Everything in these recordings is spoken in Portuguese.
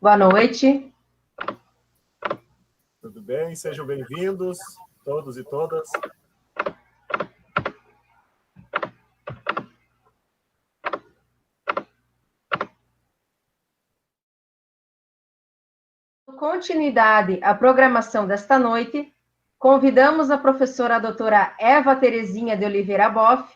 Boa noite. Tudo bem? Sejam bem-vindos, todos e todas. Continuidade à programação desta noite, convidamos a professora doutora Eva Terezinha de Oliveira Boff,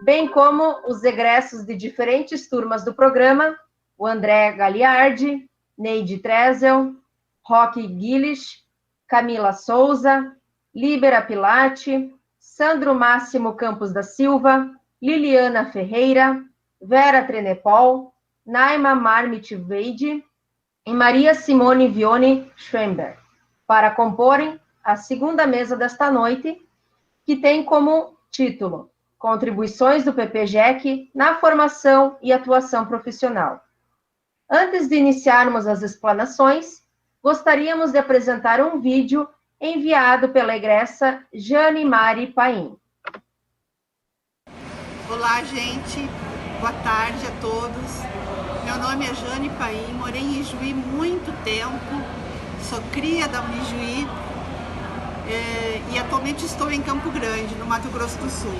bem como os egressos de diferentes turmas do programa, o André Galiardi, Neide Trezel, Roque Guilish, Camila Souza, Líbera Pilate, Sandro Máximo Campos da Silva, Liliana Ferreira, Vera Trenepol, Naima Marmit Veide e Maria Simone Vione Schwember, para comporem a segunda mesa desta noite, que tem como título Contribuições do PPGEC na formação e atuação profissional. Antes de iniciarmos as explanações, gostaríamos de apresentar um vídeo enviado pela egressa Jane Mari Paim. Olá, gente. Boa tarde a todos. Meu nome é Jane Paim, morei em Ijuí muito tempo, sou cria da Unijuí e atualmente estou em Campo Grande, no Mato Grosso do Sul.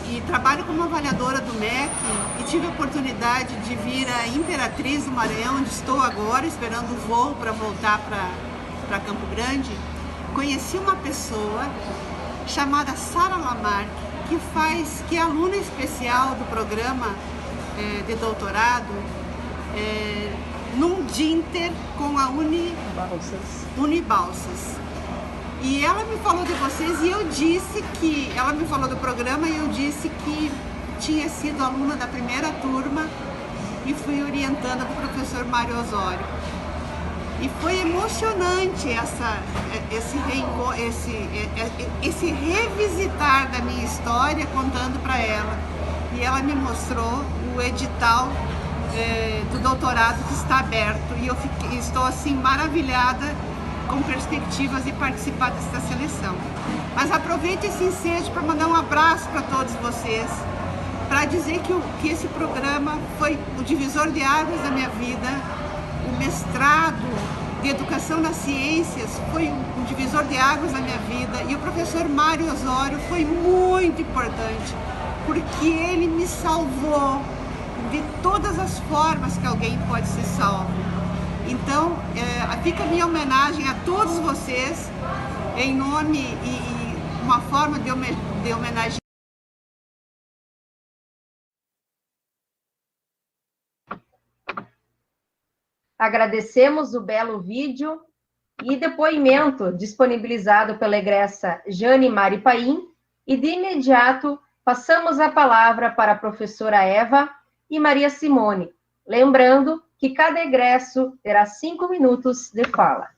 E trabalho como avaliadora do MEC e tive a oportunidade de vir a Imperatriz do Maranhão, onde estou agora, esperando o voo para voltar para Campo Grande. Conheci uma pessoa chamada Sara Lamarck, que é aluna especial do programa de doutorado num Dinter com a Unibalsas. E ela me falou de vocês e eu disse que, ela me falou do programa e eu disse que tinha sido aluna da primeira turma e fui orientando o professor Mário Osório. E foi emocionante esse revisitar da minha história contando para ela. E ela me mostrou o edital do doutorado que está aberto e eu estou assim maravilhada com perspectivas de participar dessa seleção. Mas aproveito esse ensejo para mandar um abraço para todos vocês, para dizer que esse programa foi o divisor de águas da minha vida. O mestrado de Educação nas Ciências foi um divisor de águas na minha vida e o professor Mário Osório foi muito importante, porque ele me salvou de todas as formas que alguém pode ser salvo. Então, fica a minha homenagem a todos vocês, em nome e uma forma de homenagear. Agradecemos o belo vídeo e depoimento disponibilizado pela egressa Jane Mari Paim e de imediato passamos a palavra para a professora Eva e Maria Simone, lembrando que cada egresso terá 5 minutos de fala.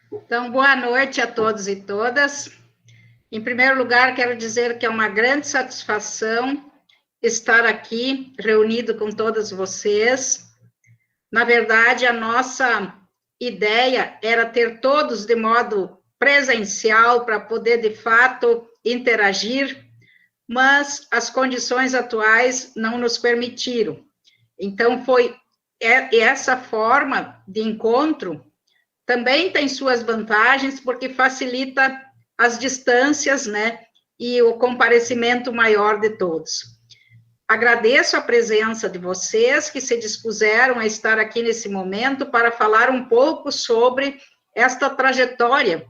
Então, boa noite a todos e todas. Em primeiro lugar, quero dizer que é uma grande satisfação estar aqui reunido com todas vocês. Na verdade, a nossa ideia era ter todos de modo presencial para poder, de fato, interagir, mas as condições atuais não nos permitiram. Então, foi essa forma de encontro também tem suas vantagens, porque facilita as distâncias, né, e o comparecimento maior de todos. Agradeço a presença de vocês que se dispuseram a estar aqui nesse momento para falar um pouco sobre esta trajetória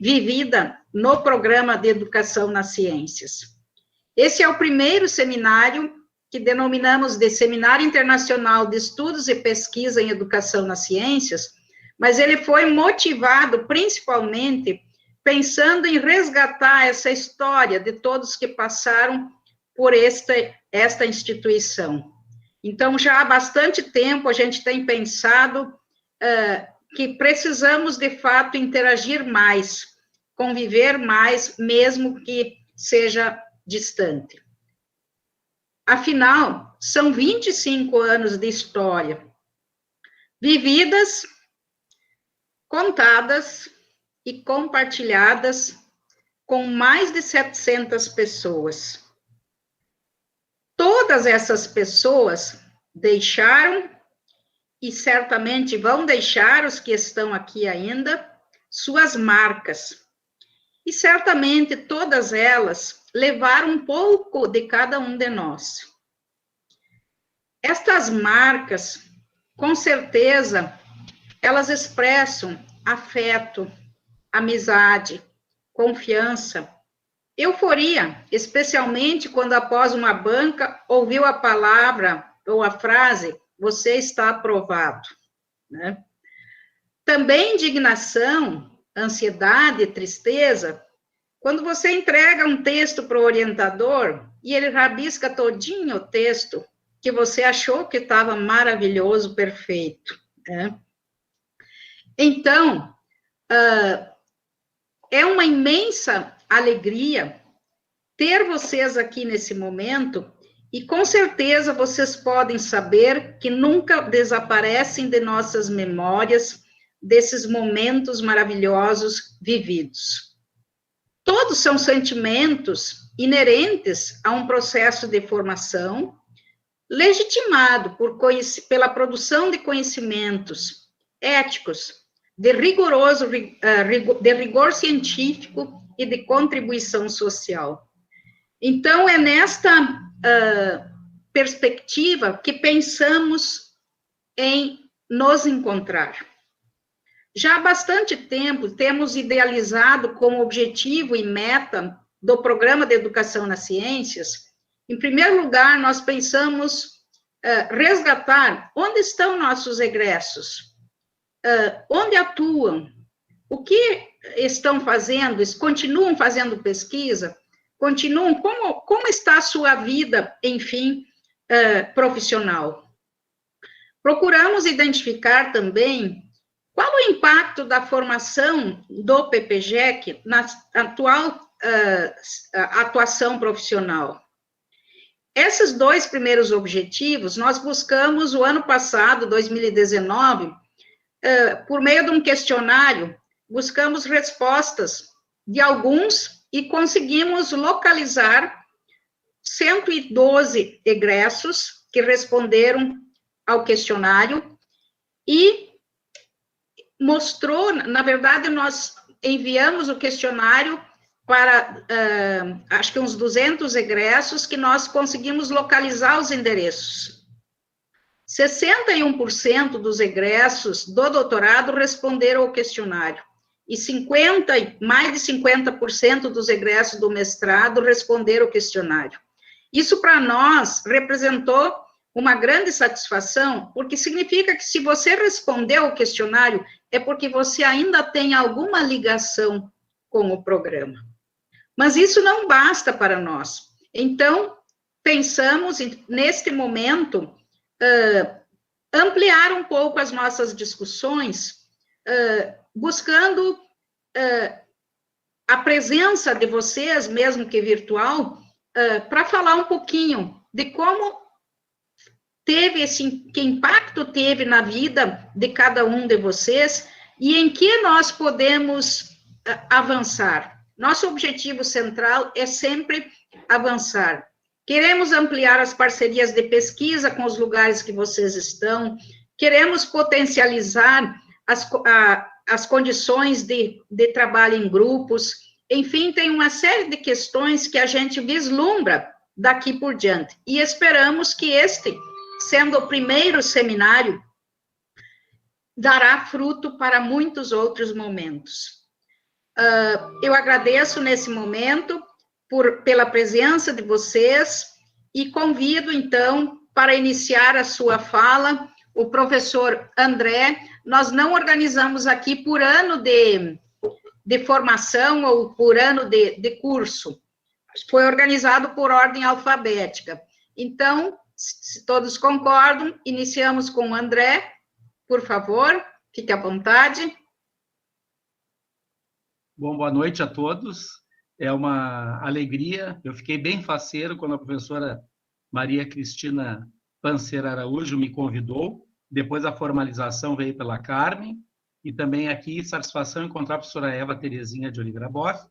vivida no programa de Educação nas Ciências. Esse é o primeiro seminário que denominamos de Seminário Internacional de Estudos e Pesquisa em Educação nas Ciências, mas ele foi motivado principalmente pensando em resgatar essa história de todos que passaram por esta instituição. Então, já há bastante tempo a gente tem pensado que precisamos, de fato, interagir mais, conviver mais, mesmo que seja distante. Afinal, são 25 anos de história, vividas, contadas e compartilhadas com mais de 700 pessoas. todas essas pessoas deixaram, e certamente vão deixar, os que estão aqui ainda, suas marcas. E certamente todas elas levaram um pouco de cada um de nós. Estas marcas, com certeza, elas expressam afeto, amizade, confiança, euforia, especialmente quando após uma banca ouviu a palavra ou a frase, você está aprovado, né? Também indignação, ansiedade, tristeza, quando você entrega um texto para o orientador e ele rabisca todinho o texto que você achou que estava maravilhoso, perfeito, né? Então, é uma imensa alegria ter vocês aqui nesse momento, e com certeza vocês podem saber que nunca desaparecem de nossas memórias desses momentos maravilhosos vividos. Todos são sentimentos inerentes a um processo de formação, legitimado pela produção de conhecimentos éticos, de rigor científico e de contribuição social. Então, é nesta perspectiva que pensamos em nos encontrar. Já há bastante tempo, temos idealizado como objetivo e meta do Programa de Educação nas Ciências, em primeiro lugar, nós pensamos resgatar onde estão nossos egressos, onde atuam, o que estão fazendo, continuam fazendo pesquisa, continuam, como está a sua vida, enfim, profissional. Procuramos identificar também qual o impacto da formação do PPGEC na atual atuação profissional. Esses dois primeiros objetivos, nós buscamos o ano passado, 2019, por meio de um questionário, buscamos respostas de alguns e conseguimos localizar 112 egressos que responderam ao questionário e mostrou, na verdade, nós enviamos o questionário para, acho que uns 200 egressos, que nós conseguimos localizar os endereços. 61% dos egressos do doutorado responderam ao questionário, e mais de 50% dos egressos do mestrado responderam ao questionário. Isso, para nós, representou uma grande satisfação, porque significa que se você respondeu ao questionário, é porque você ainda tem alguma ligação com o programa. Mas isso não basta para nós. Então, pensamos, neste momento, ampliar um pouco as nossas discussões, buscando a presença de vocês, mesmo que virtual, para falar um pouquinho de como que impacto teve na vida de cada um de vocês e em que nós podemos avançar. Nosso objetivo central é sempre avançar. Queremos ampliar as parcerias de pesquisa com os lugares que vocês estão, queremos potencializar as condições de trabalho em grupos, enfim, tem uma série de questões que a gente vislumbra daqui por diante. E esperamos que este, sendo o primeiro seminário, dará fruto para muitos outros momentos. Eu agradeço nesse momento pela presença de vocês e convido, então, para iniciar a sua fala, o professor André. Nós não organizamos aqui por ano de formação ou por ano de curso. Foi organizado por ordem alfabética. Então, se todos concordam, iniciamos com o André. Por favor, fique à vontade. Bom, boa noite a todos. É uma alegria. Eu fiquei bem faceiro quando a professora Maria Cristina Pancer Araújo me convidou. Depois a formalização veio pela Carmen. E também aqui, satisfação encontrar a professora Eva Terezinha de Oliveira Boff.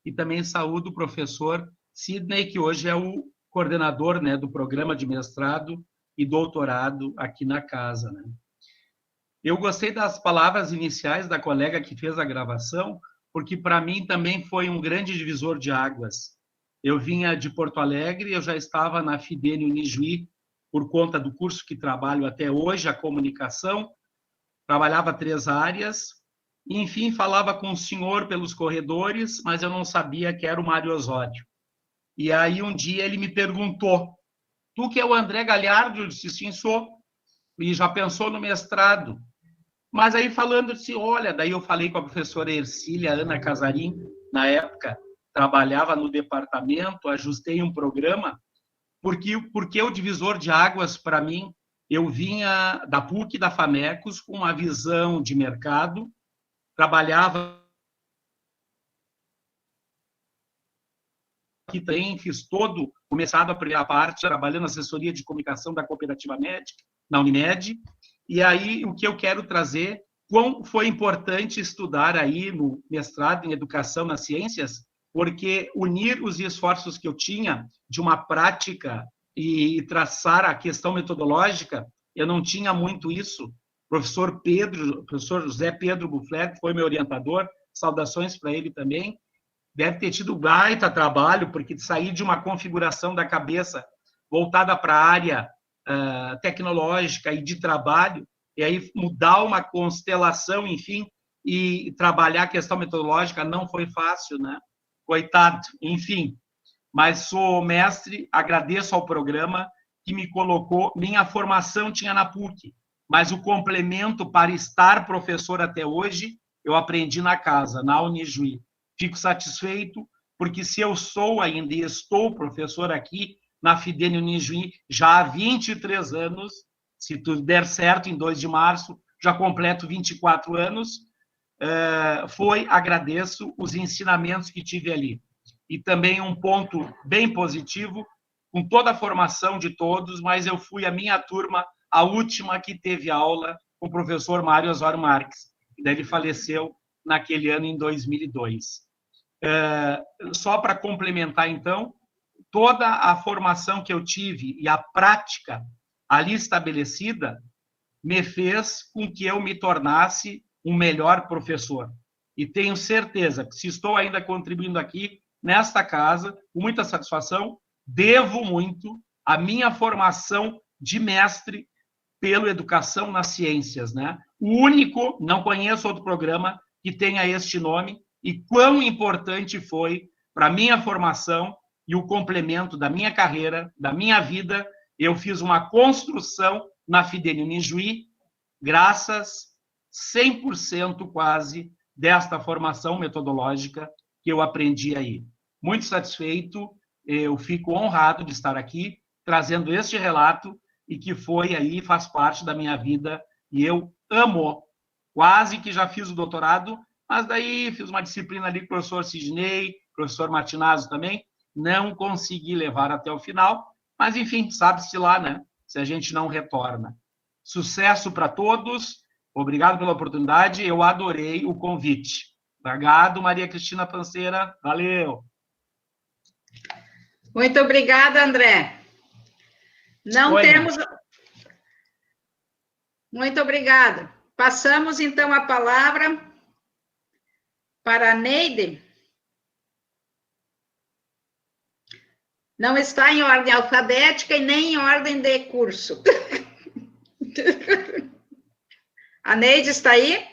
E também saúdo o professor Sidney, que hoje é o coordenador, né, do programa de mestrado e doutorado aqui na casa, né? Eu gostei das palavras iniciais da colega que fez a gravação, porque para mim também foi um grande divisor de águas. Eu vinha de Porto Alegre, eu já estava na FIDENE Unijuí, por conta do curso que trabalho até hoje, a comunicação, trabalhava 3 áreas, e, enfim, falava com o senhor pelos corredores, mas eu não sabia que era o Mário Osório. E aí um dia ele me perguntou, tu que é o André Galhardo? Eu disse, sim, sou, e já pensou no mestrado? Mas aí falando, disse, olha, daí eu falei com a professora Ercília Ana Casarim, na época, trabalhava no departamento, ajustei um programa, porque o divisor de águas, para mim, eu vinha da PUC e da FAMECOS com uma visão de mercado, trabalhava aqui também, fiz todo, começado a primeira parte, trabalhando na assessoria de comunicação da Cooperativa Médica, na Unimed, e aí o que eu quero trazer, quão foi importante estudar aí no mestrado em Educação nas Ciências, porque unir os esforços que eu tinha de uma prática e traçar a questão metodológica, eu não tinha muito isso. Professor José Pedro Bufflet foi meu orientador, saudações para ele também, deve ter tido baita trabalho, porque sair de uma configuração da cabeça voltada para a área tecnológica e de trabalho, e aí mudar uma constelação, enfim, e trabalhar a questão metodológica não foi fácil, né? Coitado, enfim. Mas sou mestre, agradeço ao programa que me colocou, minha formação tinha na PUC, mas o complemento para estar professor até hoje, eu aprendi na casa, na Unijuí. Fico satisfeito, porque se eu sou ainda e estou professor aqui na FIDENE Unijuí já há 23 anos, se tudo der certo, em 2 de março, já completo 24 anos, agradeço os ensinamentos que tive ali. E também um ponto bem positivo, com toda a formação de todos, mas eu fui a minha turma, a última que teve aula com o professor Mário Osório Marques, que daí faleceu naquele ano, em 2002. Só para complementar, então, toda a formação que eu tive e a prática ali estabelecida me fez com que eu me tornasse um melhor professor. E tenho certeza que, se estou ainda contribuindo aqui, nesta casa, com muita satisfação, devo muito à minha formação de mestre pela Educação nas Ciências, né? O único, não conheço outro programa que tenha este nome, e quão importante foi para a minha formação e o complemento da minha carreira, da minha vida. Eu fiz uma construção na FIDENE Unijuí, graças 100% quase desta formação metodológica que eu aprendi aí. Muito satisfeito, eu fico honrado de estar aqui, trazendo este relato, e que foi aí, faz parte da minha vida, e eu amo. Quase que já fiz o doutorado, mas daí fiz uma disciplina ali com o professor Sidney, professor Martinazzo também, não consegui levar até o final, mas enfim, sabe-se lá, né? Se a gente não retorna. Sucesso para todos, obrigado pela oportunidade, eu adorei o convite. Obrigado, Maria Cristina Panceira, valeu! Muito obrigada, André. Não temos... Muito obrigada. Passamos, então, a palavra para a Neide. Não está em ordem alfabética e nem em ordem de curso. A Neide está aí?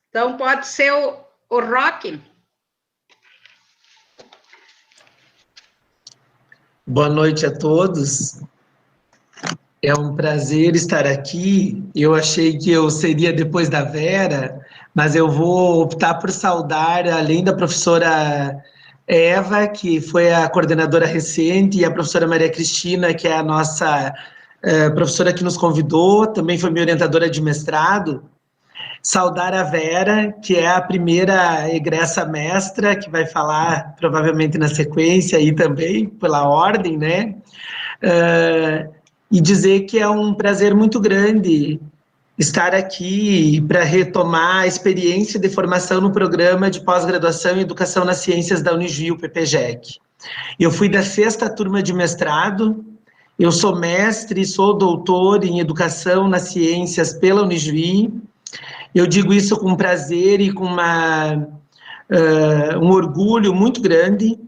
Então, pode ser o Roque. Boa noite a todos. É um prazer estar aqui. Eu achei que eu seria depois da Vera, mas eu vou optar por saudar, além da professora Eva, que foi a coordenadora recente, e a professora Maria Cristina, que é a nossa professora que nos convidou, também foi minha orientadora de mestrado. Saudar a Vera, que é a primeira egressa mestra, que vai falar provavelmente na sequência aí também, pela ordem, né? E dizer que é um prazer muito grande estar aqui para retomar a experiência de formação no programa de pós-graduação em Educação nas Ciências da Unijuí, o PPGEC. Eu fui da 6ª turma de mestrado, eu sou mestre, sou doutor em Educação nas Ciências pela Unijuí. Eu digo isso com prazer e com um orgulho muito grande.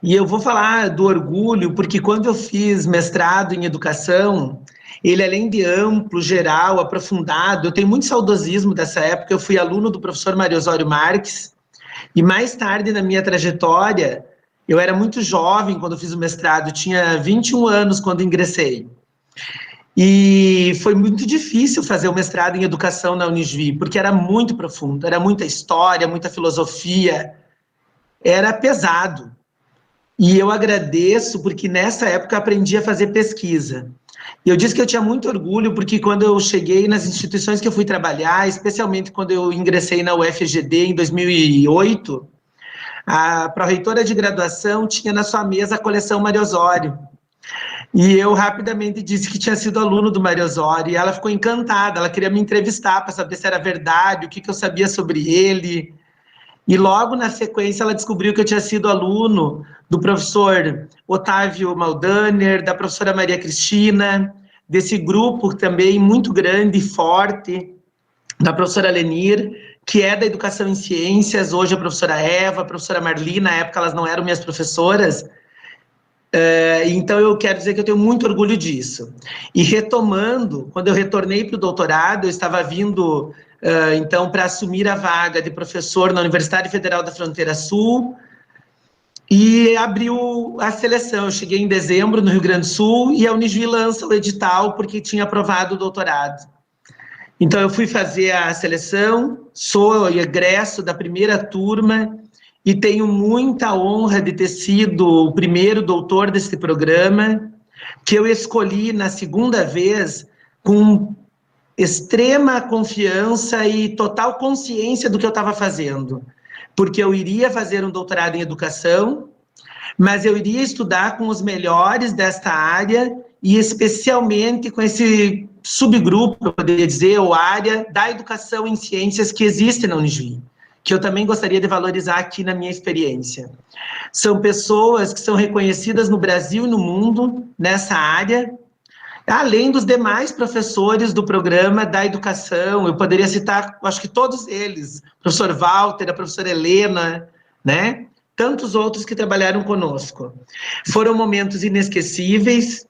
E eu vou falar do orgulho porque quando eu fiz mestrado em Educação, ele além de amplo, geral, aprofundado, eu tenho muito saudosismo dessa época, eu fui aluno do professor Mário Osório Marques, e mais tarde na minha trajetória, eu era muito jovem quando eu fiz o mestrado, tinha 21 anos quando ingressei. E foi muito difícil fazer o mestrado em Educação na Unijuí, porque era muito profundo, era muita história, muita filosofia, era pesado. E eu agradeço porque nessa época eu aprendi a fazer pesquisa. E eu disse que eu tinha muito orgulho porque quando eu cheguei nas instituições que eu fui trabalhar, especialmente quando eu ingressei na UFGD em 2008, a pró-reitora de graduação tinha na sua mesa a coleção Mário Osório. E eu rapidamente disse que tinha sido aluno do Mário Osório, e ela ficou encantada, ela queria me entrevistar para saber se era verdade, o que eu sabia sobre ele. E logo na sequência ela descobriu que eu tinha sido aluno do professor Otávio Maldaner, da professora Maria Cristina, desse grupo também muito grande e forte, da professora Lenir, que é da Educação em Ciências, hoje a professora Eva, a professora Marli, na época elas não eram minhas professoras. Então eu quero dizer que eu tenho muito orgulho disso. E retomando, quando eu retornei para o doutorado, eu estava vindo então para assumir a vaga de professor na Universidade Federal da Fronteira Sul, e abriu a seleção. Eu cheguei em dezembro no Rio Grande do Sul e a Unijuí lança o edital porque tinha aprovado o doutorado. Então eu fui fazer a seleção, sou egresso da primeira turma e tenho muita honra de ter sido o primeiro doutor desse programa, que eu escolhi na segunda vez com extrema confiança e total consciência do que eu estava fazendo, porque eu iria fazer um doutorado em educação, mas eu iria estudar com os melhores desta área e especialmente com esse subgrupo, eu poderia dizer, ou área da educação em ciências que existe na Unijuí, que eu também gostaria de valorizar aqui na minha experiência. São pessoas que são reconhecidas no Brasil e no mundo nessa área, além dos demais professores do programa da educação. Eu poderia citar, acho que todos eles, o professor Walter, a professora Helena, né? Tantos outros que trabalharam conosco. Foram momentos inesquecíveis.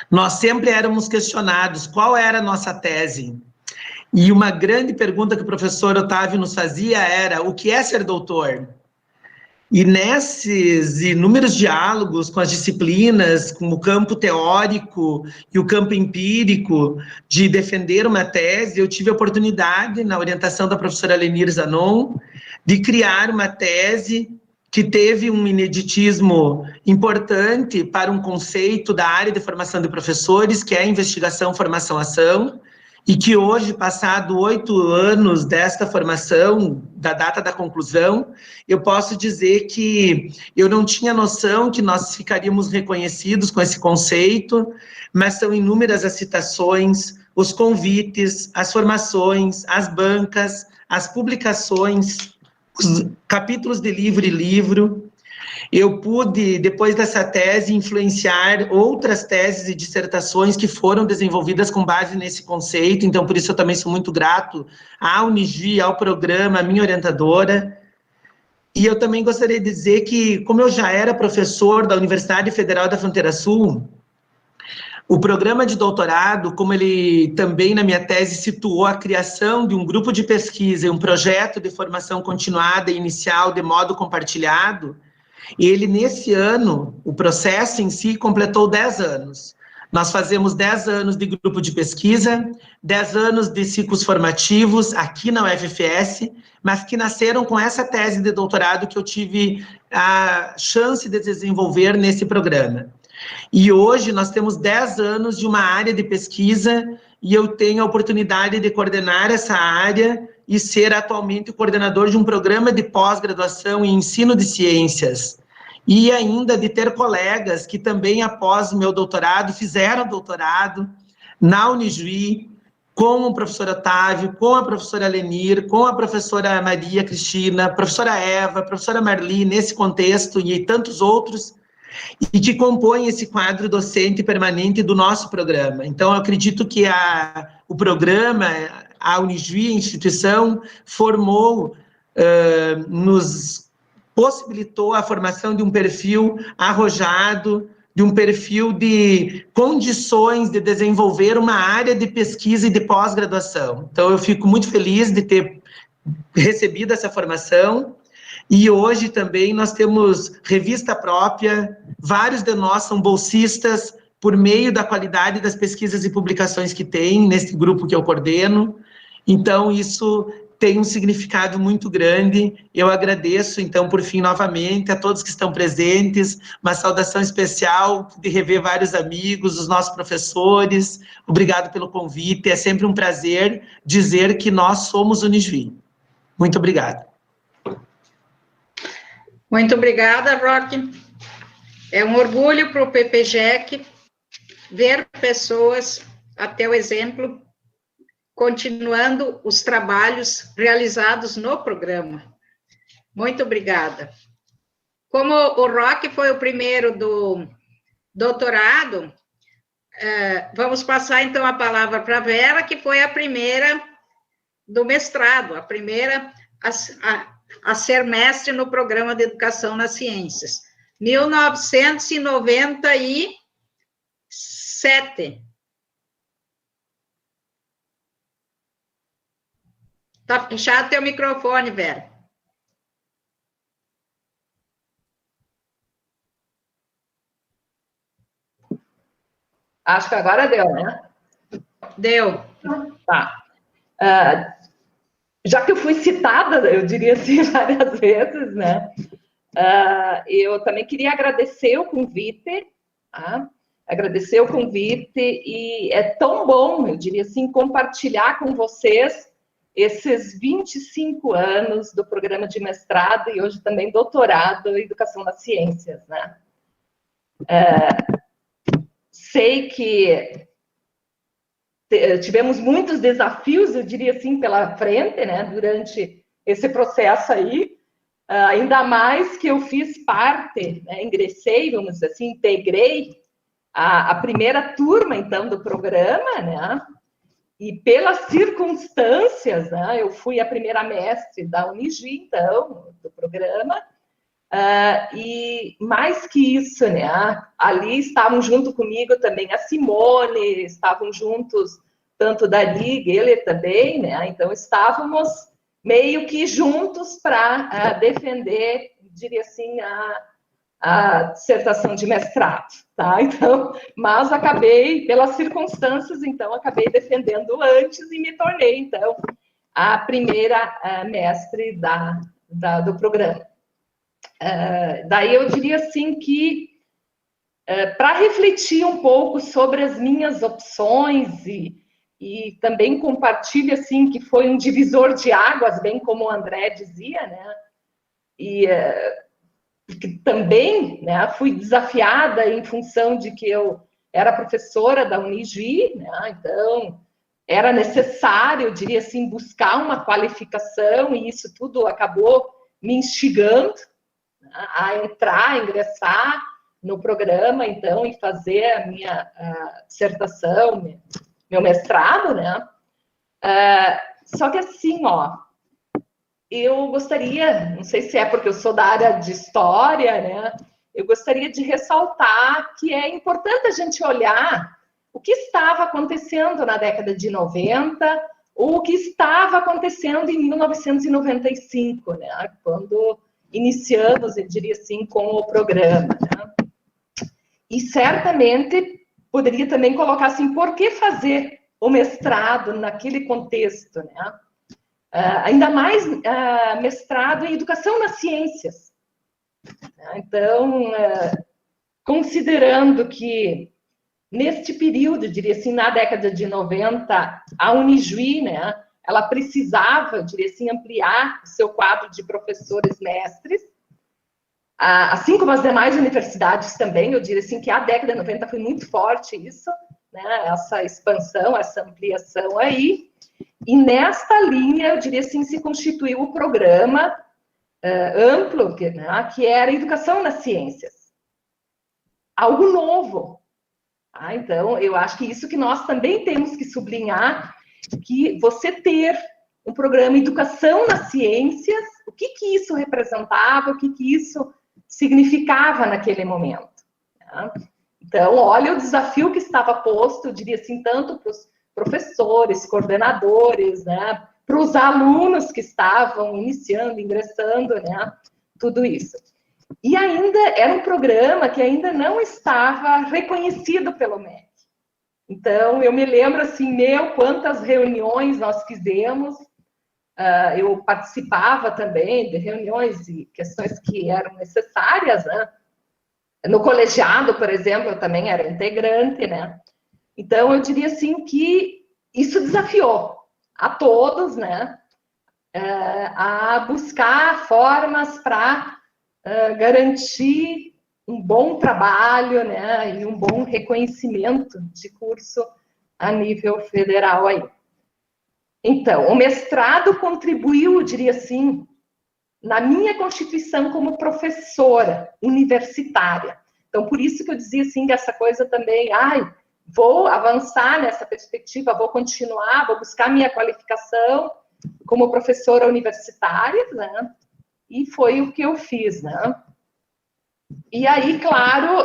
Nós sempre éramos questionados qual era a nossa tese. E uma grande pergunta que o professor Otávio nos fazia era: o que é ser doutor? E nesses inúmeros diálogos com as disciplinas, com o campo teórico e o campo empírico de defender uma tese, eu tive a oportunidade, na orientação da professora Lenir Zanon, de criar uma tese que teve um ineditismo importante para um conceito da área de formação de professores, que é a investigação, formação, ação, e que hoje, passado 8 anos desta formação, da data da conclusão, eu posso dizer que eu não tinha noção que nós ficaríamos reconhecidos com esse conceito, mas são inúmeras as citações, os convites, as formações, as bancas, as publicações, os capítulos de livro e livro. Eu pude, depois dessa tese, influenciar outras teses e dissertações que foram desenvolvidas com base nesse conceito, então por isso eu também sou muito grato à Unijuí, ao programa, à minha orientadora. E eu também gostaria de dizer que, como eu já era professor da Universidade Federal da Fronteira Sul, o programa de doutorado, como ele também na minha tese situou a criação de um grupo de pesquisa e um projeto de formação continuada e inicial de modo compartilhado, ele, nesse ano, o processo em si completou 10 anos. Nós fazemos 10 anos de grupo de pesquisa, 10 anos de ciclos formativos aqui na UFFS, mas que nasceram com essa tese de doutorado que eu tive a chance de desenvolver nesse programa. E hoje nós temos 10 anos de uma área de pesquisa e eu tenho a oportunidade de coordenar essa área e ser atualmente o coordenador de um programa de pós-graduação em ensino de ciências. E ainda de ter colegas que também, após o meu doutorado, fizeram doutorado na Unijuí, com o professor Otávio, com a professora Lenir, com a professora Maria Cristina, professora Eva, professora Marli, nesse contexto e tantos outros, e que compõem esse quadro docente permanente do nosso programa. Então, eu acredito que o programa, a Unijuí, a instituição, formou, nos possibilitou a formação de um perfil arrojado, de um perfil de condições de desenvolver uma área de pesquisa e de pós-graduação. Então, eu fico muito feliz de ter recebido essa formação, e hoje também nós temos revista própria, vários de nós são bolsistas por meio da qualidade das pesquisas e publicações que tem nesse grupo que eu coordeno. Então, isso tem um significado muito grande. Eu agradeço, então, por fim, novamente, a todos que estão presentes, uma saudação especial de rever vários amigos, os nossos professores. Obrigado pelo convite, é sempre um prazer dizer que nós somos Unijuí. Muito obrigado. Muito obrigada, Roque. É um orgulho para o PPGEC ver pessoas, até o exemplo, continuando os trabalhos realizados no programa. Muito obrigada. Como o Roque foi o primeiro do doutorado, vamos passar, então, a palavra para a Vera, que foi a primeira do mestrado, a primeira a ser mestre no programa de Educação nas Ciências. 1997. Está fechado teu microfone, Vera. Acho que agora deu, né? Deu. Tá. Já que eu fui citada, eu diria assim, várias vezes, né? Eu também queria agradecer o convite, tá? Agradecer o convite, e é tão bom, eu diria assim, compartilhar com vocês esses 25 anos do programa de mestrado e hoje também doutorado em Educação nas Ciências, né? Sei que tivemos muitos desafios, eu diria assim, pela frente, né, durante esse processo aí, ainda mais que eu fiz parte, né, ingressei, vamos dizer assim, integrei a primeira turma, então, do programa, né, e pelas circunstâncias, né, eu fui a primeira mestre da Unijuí, então, do programa, e mais que isso, né, ali estavam junto comigo também a Simone, estavam juntos tanto Dali, ele também, né, então estávamos meio que juntos para defender, diria assim, a dissertação de mestrado, tá? Então, mas acabei, pelas circunstâncias, então, acabei defendendo antes e me tornei, então, a primeira mestre do programa. Daí eu diria assim que, para refletir um pouco sobre as minhas opções e também compartilho assim que foi um divisor de águas, bem como o André dizia, né? E também, né, fui desafiada em função de que eu era professora da Unijuí, né? Então era necessário, eu diria assim, buscar uma qualificação, e isso tudo acabou me instigando a entrar, a ingressar no programa, então, e fazer a minha dissertação, meu mestrado, né? Só que assim, ó, eu gostaria, não sei se é porque eu sou da área de história, né? Eu gostaria de ressaltar que é importante a gente olhar o que estava acontecendo na década de 90, ou o que estava acontecendo em 1995, né? Quando iniciamos, eu diria assim, com o programa, né? E certamente poderia também colocar assim, por que fazer o mestrado naquele contexto, né? Ainda mais mestrado em Educação nas Ciências. Então, considerando que neste período, eu diria assim, na década de 90, a Unijuí, né, ela precisava, eu diria assim, ampliar o seu quadro de professores mestres, assim como as demais universidades também, eu diria assim que a década de 90 foi muito forte isso, né, essa expansão, essa ampliação aí, e nesta linha, eu diria assim, se constituiu o programa amplo, que era Educação nas Ciências. Algo novo. Tá? Então, eu acho que isso que nós também temos que sublinhar, que você ter um programa Educação nas Ciências, o que isso representava, o que isso significava naquele momento. Tá? Então, olha o desafio que estava posto, eu diria assim, tanto para os professores, coordenadores, né, para os alunos que estavam iniciando, ingressando, né, tudo isso. E ainda era um programa que ainda não estava reconhecido pelo MEC. Então, eu me lembro, assim, quantas reuniões nós fizemos, eu participava também de reuniões e questões que eram necessárias, né? No colegiado, por exemplo, eu também era integrante, né? Então, eu diria assim que isso desafiou a todos, né? A buscar formas para garantir um bom trabalho, né? E um bom reconhecimento de curso a nível federal aí. Então, o mestrado contribuiu, eu diria assim, na minha constituição como professora universitária. Então, por isso que eu dizia assim, que essa coisa também, vou avançar nessa perspectiva, vou continuar, vou buscar minha qualificação como professora universitária, né? E foi o que eu fiz, né? E aí, claro,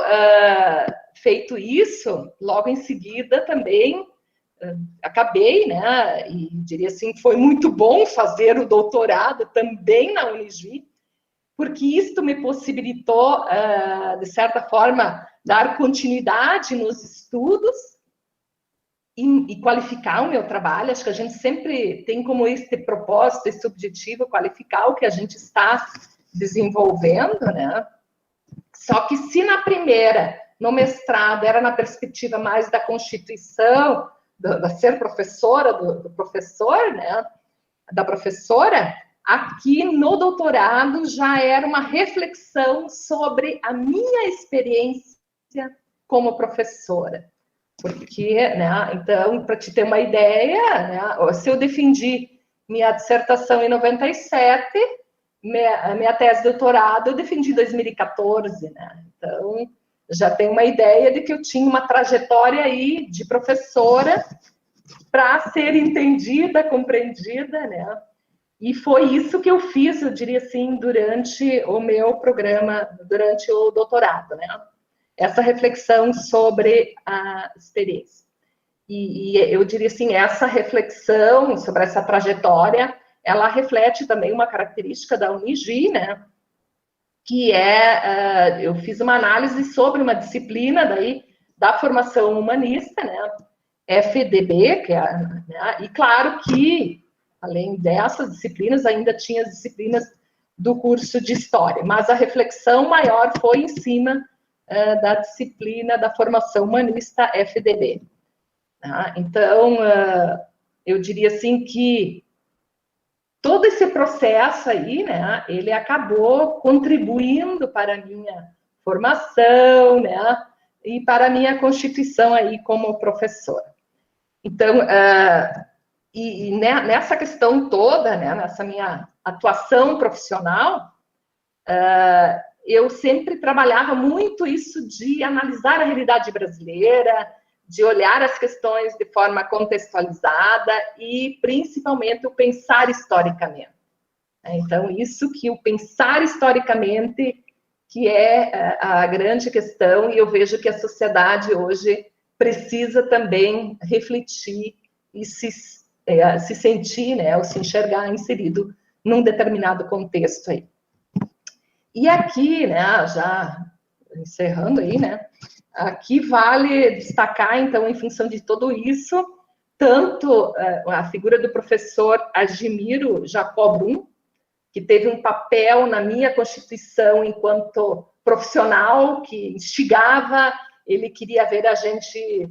feito isso, logo em seguida também acabei, né, e diria assim, foi muito bom fazer o doutorado também na Unijuí, porque isto me possibilitou, de certa forma, dar continuidade nos estudos e qualificar o meu trabalho. Acho que a gente sempre tem como este propósito, esse objetivo, qualificar o que a gente está desenvolvendo, né? Só que se na primeira, no mestrado, era na perspectiva mais da Constituição, da ser professora, do professor, né, da professora, aqui no doutorado já era uma reflexão sobre a minha experiência como professora. Porque, né, então, para te ter uma ideia, né, se eu defendi minha dissertação em 97, minha tese de doutorado eu defendi em 2014, né, então já tem uma ideia de que eu tinha uma trajetória aí de professora para ser entendida, compreendida, né? E foi isso que eu fiz, eu diria assim, durante o meu programa, durante o doutorado, né? Essa reflexão sobre a experiência. E eu diria assim, essa reflexão sobre essa trajetória, ela reflete também uma característica da Unijuí, né? Que eu fiz uma análise sobre uma disciplina daí da formação humanista, né, FDB, né, e claro que, além dessas disciplinas, ainda tinha as disciplinas do curso de História, mas a reflexão maior foi em cima da disciplina da formação humanista FDB. Tá? Então, eu diria assim que todo esse processo aí, né, ele acabou contribuindo para a minha formação, né, e para a minha constituição aí como professora. Então, nessa questão toda, né, nessa minha atuação profissional, eu sempre trabalhava muito isso de analisar a realidade brasileira, de olhar as questões de forma contextualizada e, principalmente, o pensar historicamente. Então, isso que o pensar historicamente, que é a grande questão, e eu vejo que a sociedade hoje precisa também refletir e se sentir, né, ou se enxergar inserido num determinado contexto aí. E aqui, né, já encerrando aí, né, aqui vale destacar, então, em função de tudo isso, tanto a figura do professor Admiro Jacob Brum, que teve um papel na minha constituição enquanto profissional, que instigava, ele queria ver a gente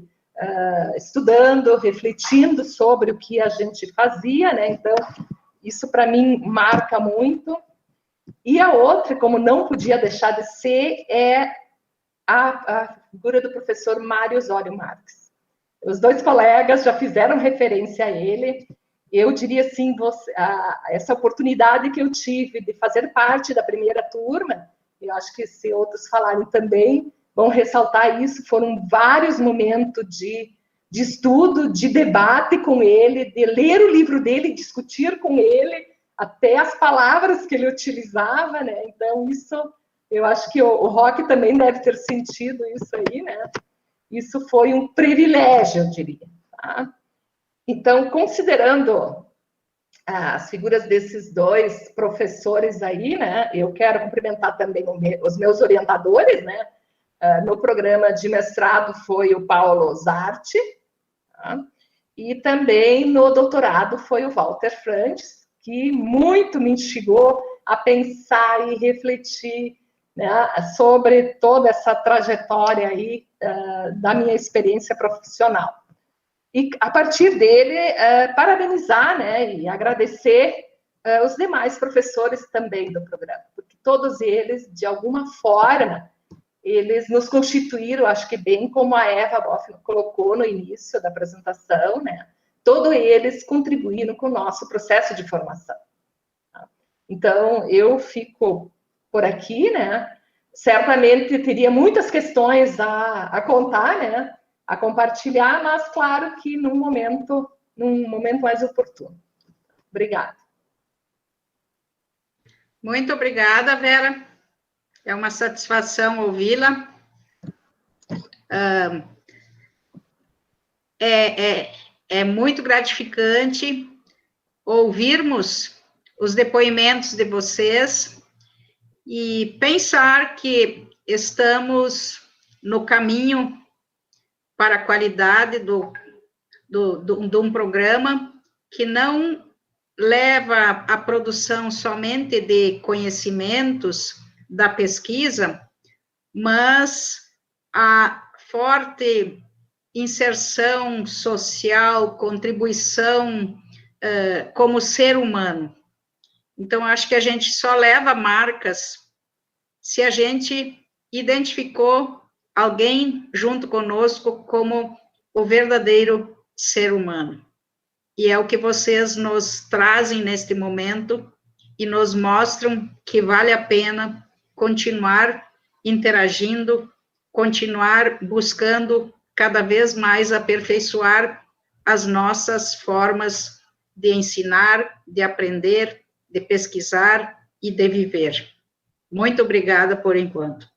estudando, refletindo sobre o que a gente fazia, né? Então, isso para mim marca muito. E a outra, como não podia deixar de ser, é a figura do professor Mário Osório Marques. os dois colegas já fizeram referência a ele. Eu diria assim, essa oportunidade que eu tive de fazer parte da primeira turma, eu acho que se outros falarem também, vão ressaltar isso, foram vários momentos de estudo, de debate com ele, de ler o livro dele, discutir com ele, até as palavras que ele utilizava, né? Então, isso, eu acho que o Roque também deve ter sentido isso aí, né? Isso foi um privilégio, eu diria, tá? Então, considerando as figuras desses dois professores aí, né, eu quero cumprimentar também os meus orientadores, né, no programa de mestrado foi o Paulo Zarte, tá? E também no doutorado foi o Walter Frantes, que muito me instigou a pensar e refletir, né, sobre toda essa trajetória aí da minha experiência profissional. E, a partir dele, parabenizar, né, e agradecer os demais professores também do programa, porque todos eles, de alguma forma, eles nos constituíram, acho que bem como a Eva Boff colocou no início da apresentação, né, todos eles contribuíram com o nosso processo de formação. Tá? Então, eu fico por aqui, né, certamente teria muitas questões a contar, né, a compartilhar, mas claro que num momento mais oportuno. Obrigada. Muito obrigada, Vera. É uma satisfação ouvi-la. É muito gratificante ouvirmos os depoimentos de vocês e pensar que estamos no caminho para a qualidade de um programa que não leva à produção somente de conhecimentos da pesquisa, mas a forte inserção social, contribuição como ser humano. Então, acho que a gente só leva marcas se a gente identificou alguém junto conosco como o verdadeiro ser humano. E é o que vocês nos trazem neste momento e nos mostram que vale a pena continuar interagindo, continuar buscando cada vez mais aperfeiçoar as nossas formas de ensinar, de aprender, de pesquisar e de viver. Muito obrigada por enquanto.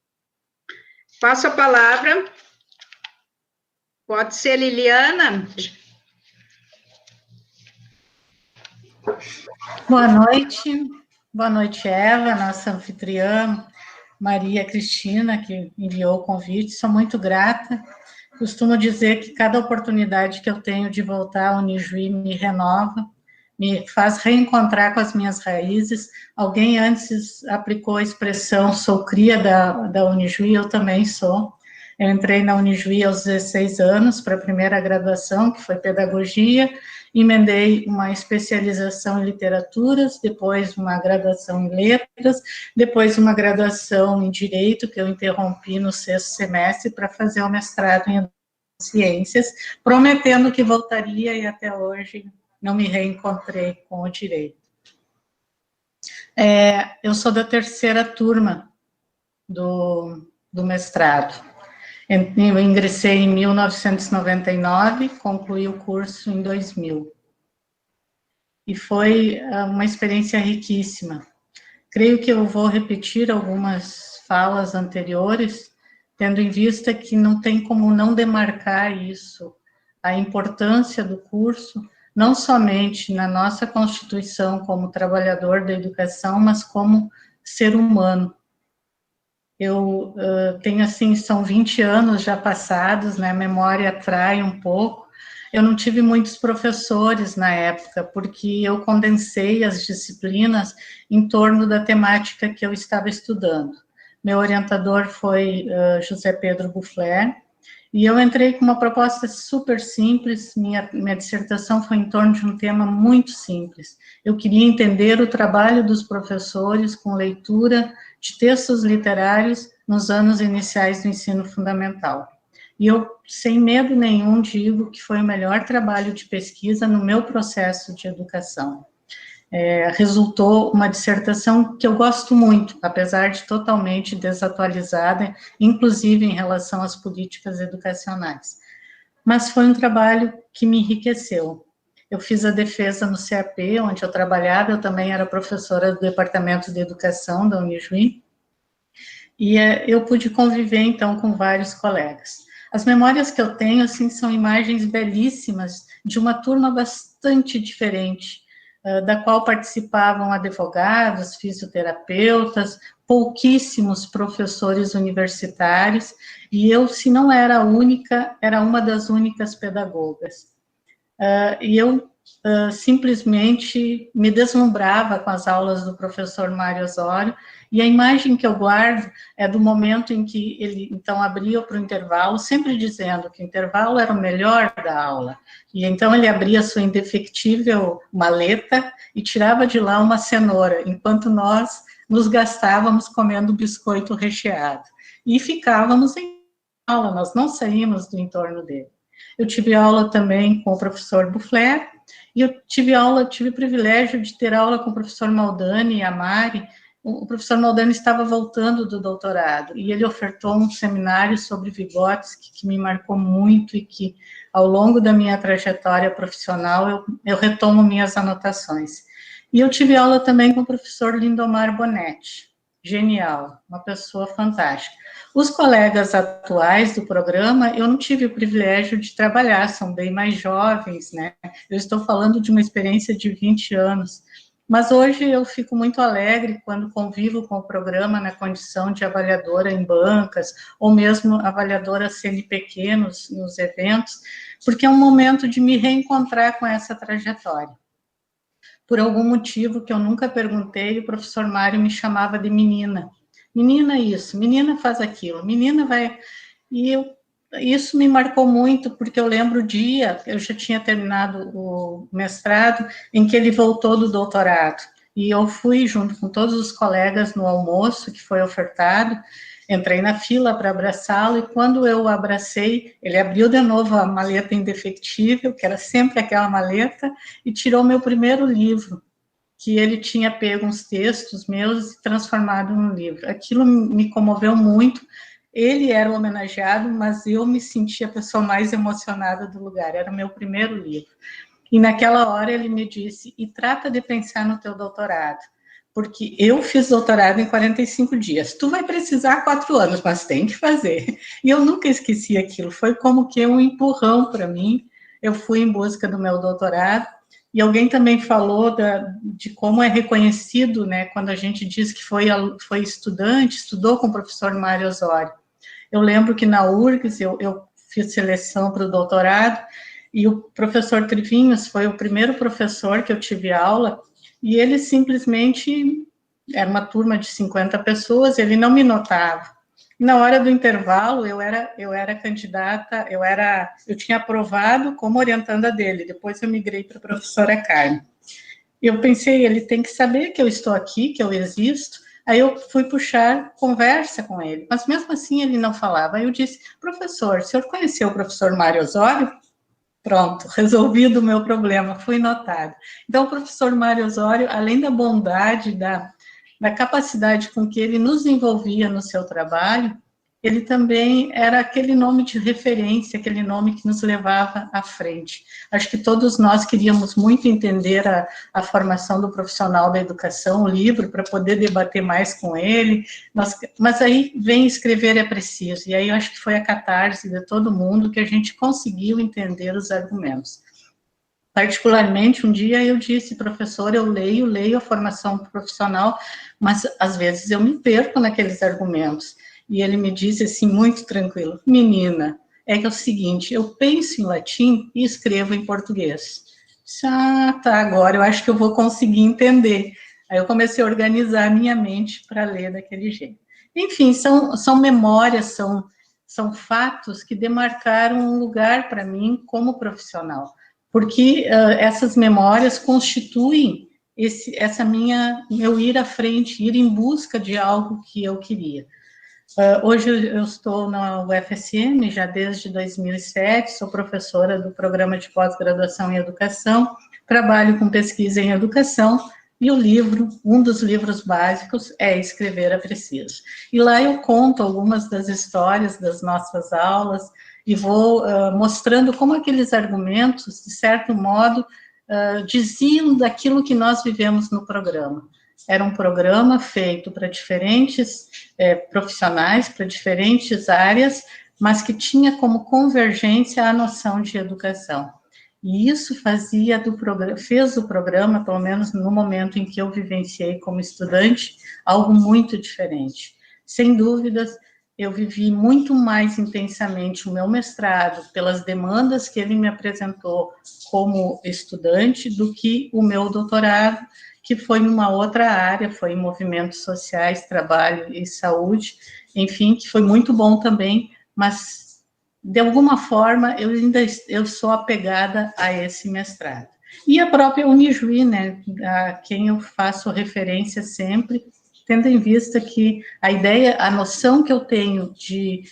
Passo a palavra. Pode ser Liliana? Boa noite, Eva, nossa anfitriã, Maria Cristina, que enviou o convite, sou muito grata. Costumo dizer que cada oportunidade que eu tenho de voltar à Unijuí me renova, me faz reencontrar com as minhas raízes. Alguém antes aplicou a expressão sou cria da Unijuí, eu também sou. Eu entrei na Unijuí aos 16 anos para a primeira graduação, que foi pedagogia, emendei uma especialização em literaturas, depois uma graduação em letras, depois uma graduação em direito, que eu interrompi no 6º semestre para fazer o mestrado em ciências, prometendo que voltaria e até hoje não me reencontrei com o direito. Eu sou da 3ª turma do mestrado. Eu ingressei em 1999, concluí o curso em 2000. E foi uma experiência riquíssima. Creio que eu vou repetir algumas falas anteriores, tendo em vista que não tem como não demarcar isso, a importância do curso, não somente na nossa constituição como trabalhador da educação, mas como ser humano. Eu tenho, assim, são 20 anos já passados, né, a memória atrai um pouco. Eu não tive muitos professores na época, porque eu condensei as disciplinas em torno da temática que eu estava estudando. Meu orientador foi José Pedro Buffler, e eu entrei com uma proposta super simples, minha dissertação foi em torno de um tema muito simples. Eu queria entender o trabalho dos professores com leitura de textos literários nos anos iniciais do ensino fundamental. E eu, sem medo nenhum, digo que foi o melhor trabalho de pesquisa no meu processo de educação. Resultou uma dissertação que eu gosto muito, apesar de totalmente desatualizada, inclusive em relação às políticas educacionais. Mas foi um trabalho que me enriqueceu. Eu fiz a defesa no CAP, onde eu trabalhava, eu também era professora do Departamento de Educação da Unijuí, e eu pude conviver, então, com vários colegas. As memórias que eu tenho, assim, são imagens belíssimas de uma turma bastante diferente, da qual participavam advogados, fisioterapeutas, pouquíssimos professores universitários, e eu, se não era a única, era uma das únicas pedagogas. E eu simplesmente me deslumbrava com as aulas do professor Mário Osório, e a imagem que eu guardo é do momento em que ele, então, abria para o intervalo, sempre dizendo que o intervalo era o melhor da aula, e então ele abria sua indefectível maleta e tirava de lá uma cenoura, enquanto nós nos gastávamos comendo biscoito recheado, e ficávamos em aula, nós não saímos do entorno dele. Eu tive aula também com o professor Buffler, e eu tive o privilégio de ter aula com o professor Maldani e a Mari. O professor Maldani estava voltando do doutorado, e ele ofertou um seminário sobre Vygotsky, que me marcou muito, e que, ao longo da minha trajetória profissional, eu retomo minhas anotações. E eu tive aula também com o professor Lindomar Bonetti, genial, uma pessoa fantástica. Os colegas atuais do programa, eu não tive o privilégio de trabalhar, são bem mais jovens, né? Eu estou falando de uma experiência de 20 anos, mas hoje eu fico muito alegre quando convivo com o programa na condição de avaliadora em bancas, ou mesmo avaliadora CNPq nos eventos, porque é um momento de me reencontrar com essa trajetória. Por algum motivo que eu nunca perguntei, o professor Mário me chamava de menina. Menina isso, menina faz aquilo, menina vai... E isso me marcou muito, porque eu lembro o dia, eu já tinha terminado o mestrado, em que ele voltou do doutorado. E eu fui junto com todos os colegas no almoço que foi ofertado, entrei na fila para abraçá-lo, e quando eu o abracei, ele abriu de novo a maleta indefectível, que era sempre aquela maleta, e tirou meu primeiro livro, que ele tinha pego uns textos meus e transformado num livro. Aquilo me comoveu muito. Ele era o homenageado, mas eu me senti a pessoa mais emocionada do lugar. Era o meu primeiro livro. E naquela hora ele me disse, e trata de pensar no teu doutorado, porque eu fiz doutorado em 45 dias. Tu vai precisar 4 anos, mas tem que fazer. E eu nunca esqueci aquilo. Foi como que um empurrão para mim. Eu fui em busca do meu doutorado. E alguém também falou de como é reconhecido, né, quando a gente diz que foi estudante, estudou com o professor Mário Osório. Eu lembro que na URGS eu fiz seleção para o doutorado, e o professor Trivinhos foi o primeiro professor que eu tive aula, e ele simplesmente, era uma turma de 50 pessoas, ele não me notava. Na hora do intervalo, eu era candidata, eu tinha aprovado como orientanda dele, depois eu migrei para a professora Carmen. Eu pensei, ele tem que saber que eu estou aqui, que eu existo. Aí eu fui puxar conversa com ele, mas mesmo assim ele não falava. Aí eu disse, professor, o senhor conheceu o professor Mário Osório? Pronto, resolvido o meu problema, fui notado. Então, o professor Mário Osório, além da bondade, da capacidade com que ele nos envolvia no seu trabalho, ele também era aquele nome de referência, aquele nome que nos levava à frente. Acho que todos nós queríamos muito entender a formação do profissional da educação, o livro, para poder debater mais com ele, mas aí vem escrever é preciso, e aí eu acho que foi a catarse de todo mundo que a gente conseguiu entender os argumentos. Particularmente, um dia eu disse, professor, eu leio a formação profissional, mas às vezes eu me perco naqueles argumentos. E ele me disse assim, muito tranquilo, menina, é que é o seguinte, eu penso em latim e escrevo em português. Tá, agora eu acho que eu vou conseguir entender. Aí eu comecei a organizar a minha mente para ler daquele jeito. Enfim, são memórias, são fatos que demarcaram um lugar para mim como profissional, porque essas memórias constituem meu ir à frente, ir em busca de algo que eu queria. Hoje eu estou na UFSM, já desde 2007, sou professora do programa de pós-graduação em educação, trabalho com pesquisa em educação, e o livro, um dos livros básicos, é Escrever é Preciso. E lá eu conto algumas das histórias das nossas aulas e vou mostrando como aqueles argumentos, de certo modo, diziam daquilo que nós vivemos no programa. Era um programa feito para diferentes profissionais, para diferentes áreas, mas que tinha como convergência a noção de educação. E isso fez do programa, pelo menos no momento em que eu vivenciei como estudante, algo muito diferente. Sem dúvidas, eu vivi muito mais intensamente o meu mestrado pelas demandas que ele me apresentou como estudante do que o meu doutorado, que foi numa outra área, foi em movimentos sociais, trabalho e saúde, enfim, que foi muito bom também, mas de alguma forma, eu sou apegada a esse mestrado. E a própria Unijuí, né, a quem eu faço referência sempre, tendo em vista que a noção que eu tenho de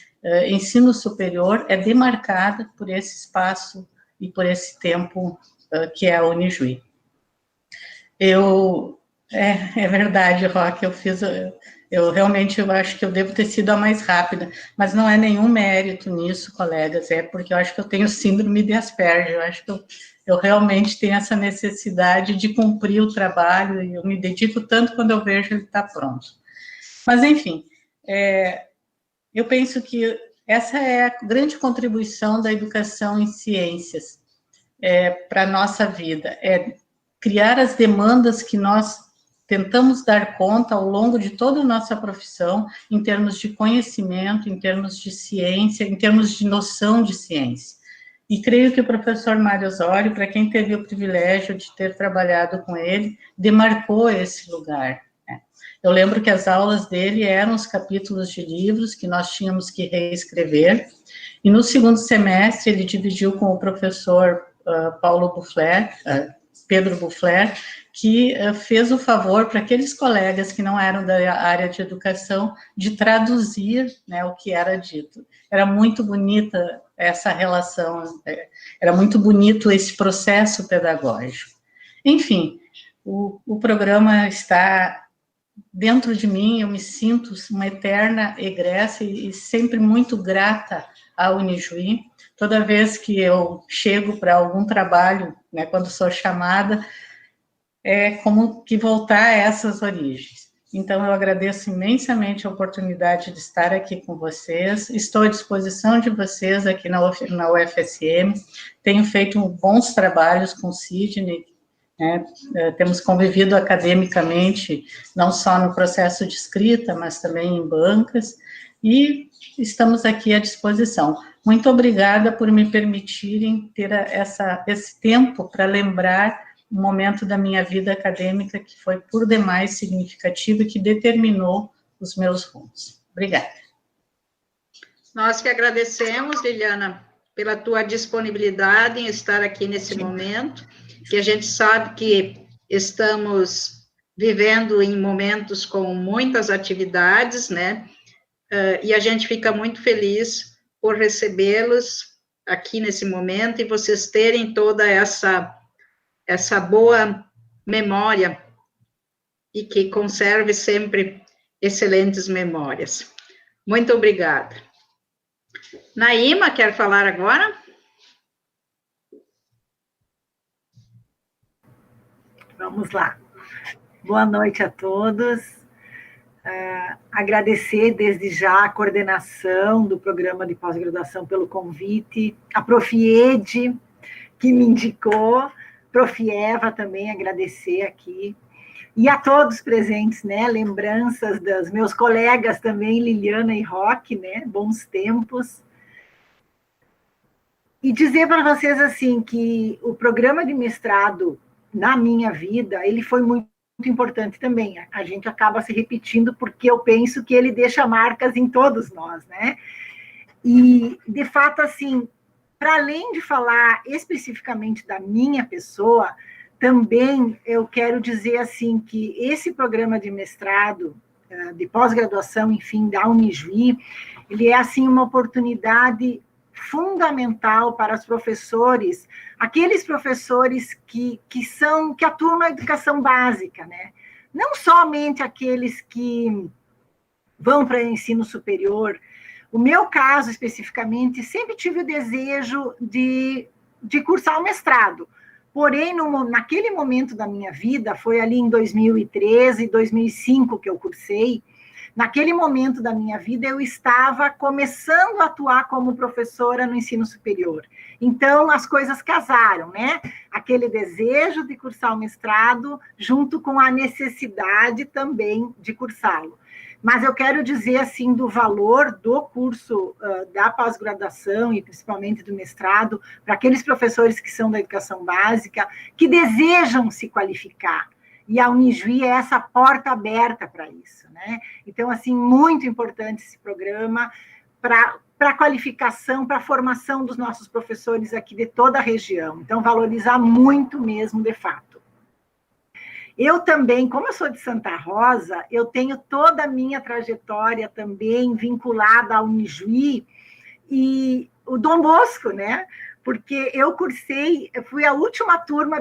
ensino superior é demarcada por esse espaço e por esse tempo que é a Unijuí. É verdade, Roque, eu realmente acho que eu devo ter sido a mais rápida, mas não é nenhum mérito nisso, colegas, é porque eu acho que eu tenho síndrome de Asperger, eu acho que eu realmente tenho essa necessidade de cumprir o trabalho, e eu me dedico tanto quando eu vejo ele estar pronto. Mas, enfim, eu penso que essa é a grande contribuição da educação em ciências para a nossa vida, criar as demandas que nós tentamos dar conta ao longo de toda a nossa profissão, em termos de conhecimento, em termos de ciência, em termos de noção de ciência. E creio que o professor Mário Osório, para quem teve o privilégio de ter trabalhado com ele, demarcou esse lugar. Eu lembro que as aulas dele eram os capítulos de livros que nós tínhamos que reescrever, e no segundo semestre ele dividiu com o professor Pedro Buffler, que fez o favor para aqueles colegas que não eram da área de educação de traduzir, né, o que era dito. Era muito bonita essa relação, era muito bonito esse processo pedagógico. Enfim, o programa está dentro de mim, eu me sinto uma eterna egressa e sempre muito grata à Unijuí. Toda vez que eu chego para algum trabalho, né, quando sou chamada, é como que voltar a essas origens. Então, eu agradeço imensamente a oportunidade de estar aqui com vocês, estou à disposição de vocês aqui na UFSM, tenho feito bons trabalhos com o Sidney, né, temos convivido academicamente, não só no processo de escrita, mas também em bancas, e estamos aqui à disposição. Muito obrigada por me permitirem ter esse tempo para lembrar um momento da minha vida acadêmica que foi por demais significativo e que determinou os meus rumos. Obrigada. Nós que agradecemos, Liliana, pela tua disponibilidade em estar aqui nesse momento, que a gente sabe que estamos vivendo em momentos com muitas atividades, né? E a gente fica muito feliz por recebê-los aqui nesse momento e vocês terem toda essa boa memória e que conserve sempre excelentes memórias. Muito obrigada. Naíma, quer falar agora? Vamos lá. Boa noite a todos. Agradecer desde já a coordenação do programa de pós-graduação pelo convite, a Prof. Ede, que me indicou, Prof. Eva também agradecer aqui, e a todos presentes, né, lembranças dos meus colegas também, Liliana e Roque, né, bons tempos. E dizer para vocês, assim, que o programa de mestrado, na minha vida, ele foi muito importante também. A gente acaba se repetindo porque eu penso que ele deixa marcas em todos nós, né? E, de fato, assim, para além de falar especificamente da minha pessoa, também eu quero dizer, assim, que esse programa de mestrado, de pós-graduação, enfim, da Unijuí, ele é, assim, uma oportunidade fundamental para os professores, aqueles professores que atuam na educação básica, né? Não somente aqueles que vão para o ensino superior. O meu caso, especificamente, sempre tive o desejo de cursar o mestrado. Porém, naquele momento da minha vida, foi ali em 2013, 2005 que eu cursei, naquele momento da minha vida, eu estava começando a atuar como professora no ensino superior. Então, as coisas casaram, né? Aquele desejo de cursar o mestrado, junto com a necessidade também de cursá-lo. Mas eu quero dizer, assim, do valor do curso da pós-graduação e principalmente do mestrado, para aqueles professores que são da educação básica, que desejam se qualificar. E a Unijuí é essa porta aberta para isso, né? Então, assim, muito importante esse programa para a qualificação, para a formação dos nossos professores aqui de toda a região. Então, valorizar muito mesmo, de fato. Eu também, como eu sou de Santa Rosa, eu tenho toda a minha trajetória também vinculada à Unijuí e o Dom Bosco, né? Porque eu fui a última turma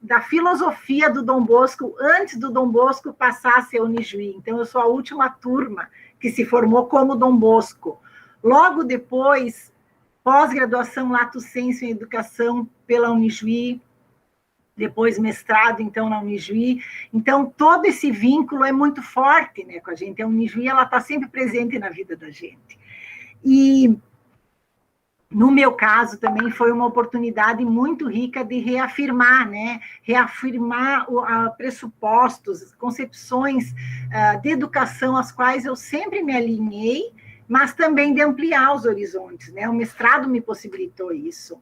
da filosofia do Dom Bosco, antes do Dom Bosco passar a ser Unijuí. Então, eu sou a última turma que se formou como Dom Bosco. Logo depois, pós-graduação Lato Sensu em Educação pela Unijuí, depois mestrado, então, na Unijuí. Então, todo esse vínculo é muito forte, né, com a gente. A Unijuí, ela está sempre presente na vida da gente. E, no meu caso, também foi uma oportunidade muito rica de reafirmar, né, pressupostos, concepções de educação às quais eu sempre me alinhei, mas também de ampliar os horizontes, né? O mestrado me possibilitou isso.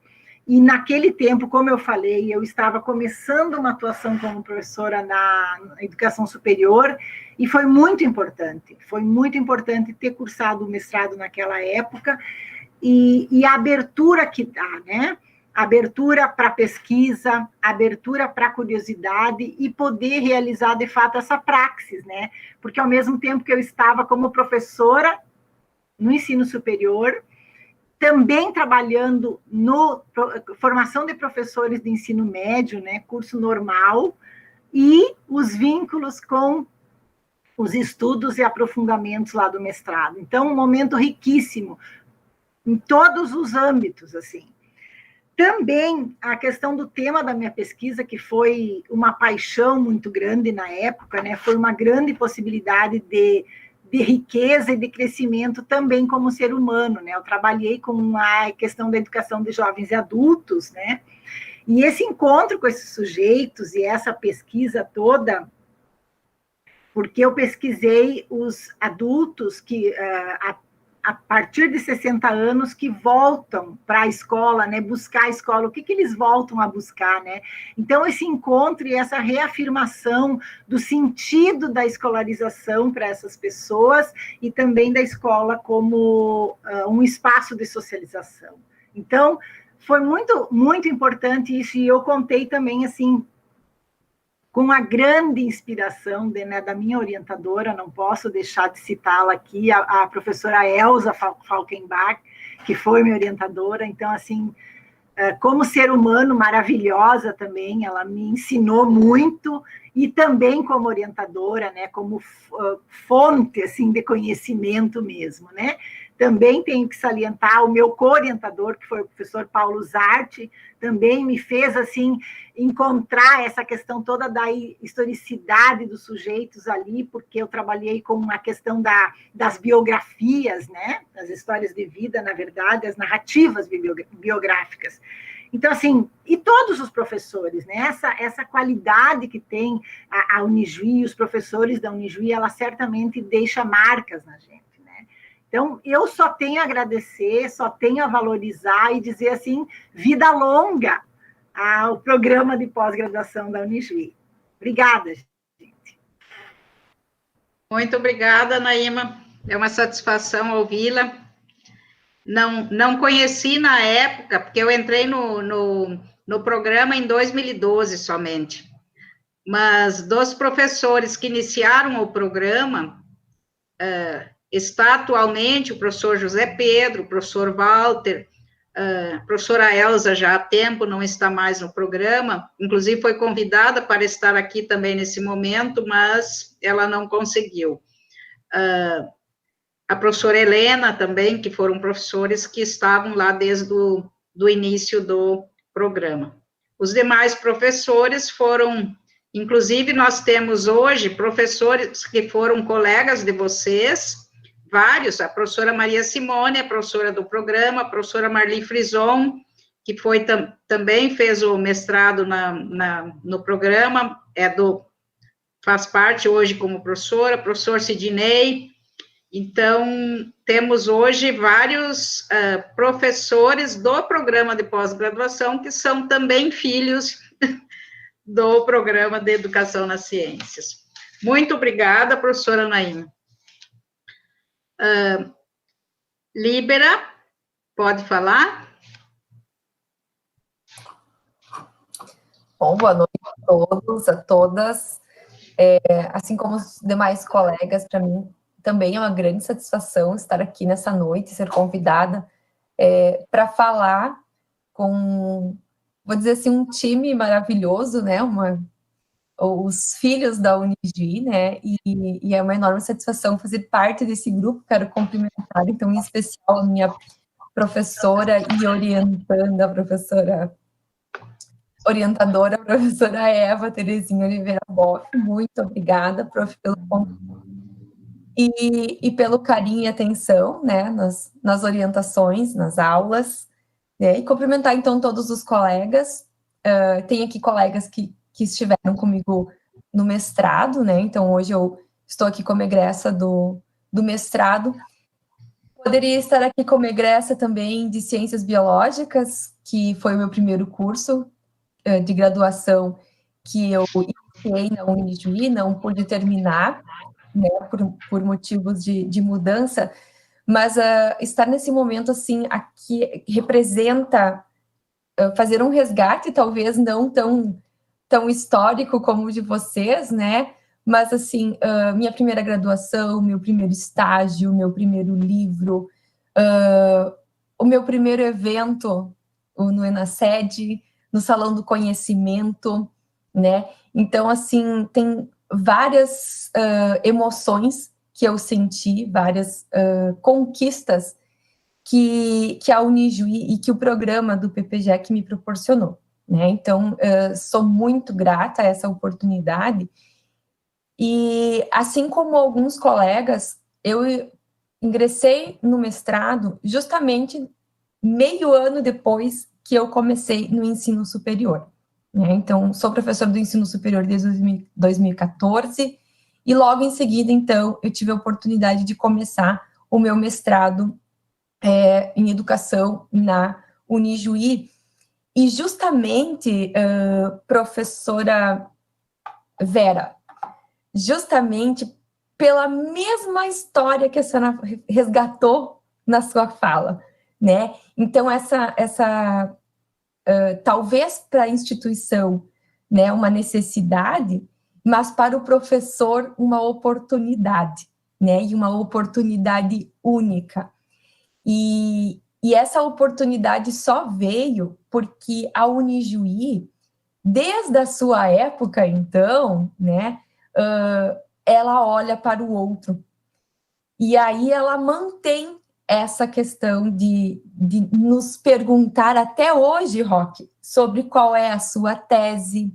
E naquele tempo, como eu falei, eu estava começando uma atuação como professora na educação superior, e foi muito importante ter cursado o mestrado naquela época, e a abertura que dá, né? Abertura para pesquisa, abertura para curiosidade, e poder realizar, de fato, essa praxis, né? Porque, ao mesmo tempo que eu estava como professora no ensino superior, também trabalhando no formação de professores de ensino médio, né, curso normal, e os vínculos com os estudos e aprofundamentos lá do mestrado. Então, um momento riquíssimo, em todos os âmbitos, assim. Também a questão do tema da minha pesquisa, que foi uma paixão muito grande na época, né, foi uma grande possibilidade de riqueza e de crescimento também como ser humano, né? Eu trabalhei com a questão da educação de jovens e adultos, né? E esse encontro com esses sujeitos e essa pesquisa toda, porque eu pesquisei os adultos que, a partir de 60 anos, que voltam para a escola, né, buscar a escola, o que eles voltam a buscar, né? Então, esse encontro e essa reafirmação do sentido da escolarização para essas pessoas e também da escola como um espaço de socialização. Então, foi muito, muito importante isso, e eu contei também, assim, com a grande inspiração da minha orientadora, não posso deixar de citá-la aqui, a professora Elza Falkenbach, que foi minha orientadora. Então, assim, como ser humano, maravilhosa também, ela me ensinou muito, e também como orientadora, né, como fonte, assim, de conhecimento mesmo, né? Também tenho que salientar o meu co-orientador, que foi o professor Paulo Zarte, também me fez, assim, encontrar essa questão toda da historicidade dos sujeitos ali, porque eu trabalhei com a questão das biografias, né? Das histórias de vida, na verdade, as narrativas biográficas. Então, assim, e todos os professores, né? Essa qualidade que tem a Unijuí, os professores da Unijuí, ela certamente deixa marcas na gente. Então, eu só tenho a agradecer, só tenho a valorizar e dizer, assim, vida longa ao programa de pós-graduação da Unijuí. Obrigada, gente. Muito obrigada, Naíma. É uma satisfação ouvi-la. Não conheci na época, porque eu entrei no programa em 2012 somente. mas dos professores que iniciaram o programa, está atualmente o professor José Pedro, o professor Walter, a professora Elza já há tempo não está mais no programa, inclusive foi convidada para estar aqui também nesse momento, mas ela não conseguiu. A professora Helena também, que foram professores que estavam lá desde o início do programa. Os demais professores foram, inclusive nós temos hoje professores que foram colegas de vocês, vários, a professora Maria Simone, a professora do programa, a professora Marli Frison, que foi também fez o mestrado no programa, faz parte hoje como professora, professor Sidney. Então, temos hoje vários professores do programa de pós-graduação que são também filhos do programa de Educação nas Ciências. Muito obrigada, professora Naima. Líbera, pode falar? Bom, boa noite a todos, a todas. Assim como os demais colegas, para mim também é uma grande satisfação estar aqui nessa noite, ser convidada para falar com, vou dizer assim, um time maravilhoso, né? Os filhos da Unijuí, né? E é uma enorme satisfação fazer parte desse grupo. Quero cumprimentar, então, em especial, a minha professora e orientadora, a professora Eva Terezinha Oliveira Boff. Muito obrigada, prof, pelo convite. E pelo carinho e atenção, né, nas orientações, nas aulas, né, e cumprimentar, então, todos os colegas. Tem aqui colegas que estiveram comigo no mestrado, né, então hoje eu estou aqui como egressa do mestrado. Poderia estar aqui como egressa também de Ciências Biológicas, que foi o meu primeiro curso de graduação que eu iniciei na Unijuí, não pude terminar, né, por motivos de mudança, mas estar nesse momento, assim, aqui representa fazer um resgate, talvez não tão histórico como o de vocês, né, mas, assim, minha primeira graduação, meu primeiro estágio, meu primeiro livro, o meu primeiro evento no ENACED, no Salão do Conhecimento, né, então, assim, tem várias emoções que eu senti, várias conquistas que a Unijuí e que o programa do PPGEC me proporcionou, né? Então, sou muito grata a essa oportunidade e, assim como alguns colegas, eu ingressei no mestrado justamente meio ano depois que eu comecei no ensino superior. Então, sou professora do ensino superior desde 2014, e logo em seguida, então, eu tive a oportunidade de começar o meu mestrado em educação na Unijuí, e justamente, professora Vera, justamente pela mesma história que a senhora resgatou na sua fala, né? Então, talvez para a instituição, né, uma necessidade, mas para o professor uma oportunidade, né, e uma oportunidade única. E essa oportunidade só veio porque a Unijuí, desde a sua época, então, né, ela olha para o outro. E aí ela mantém essa questão de nos perguntar até hoje, Roque, sobre qual é a sua tese,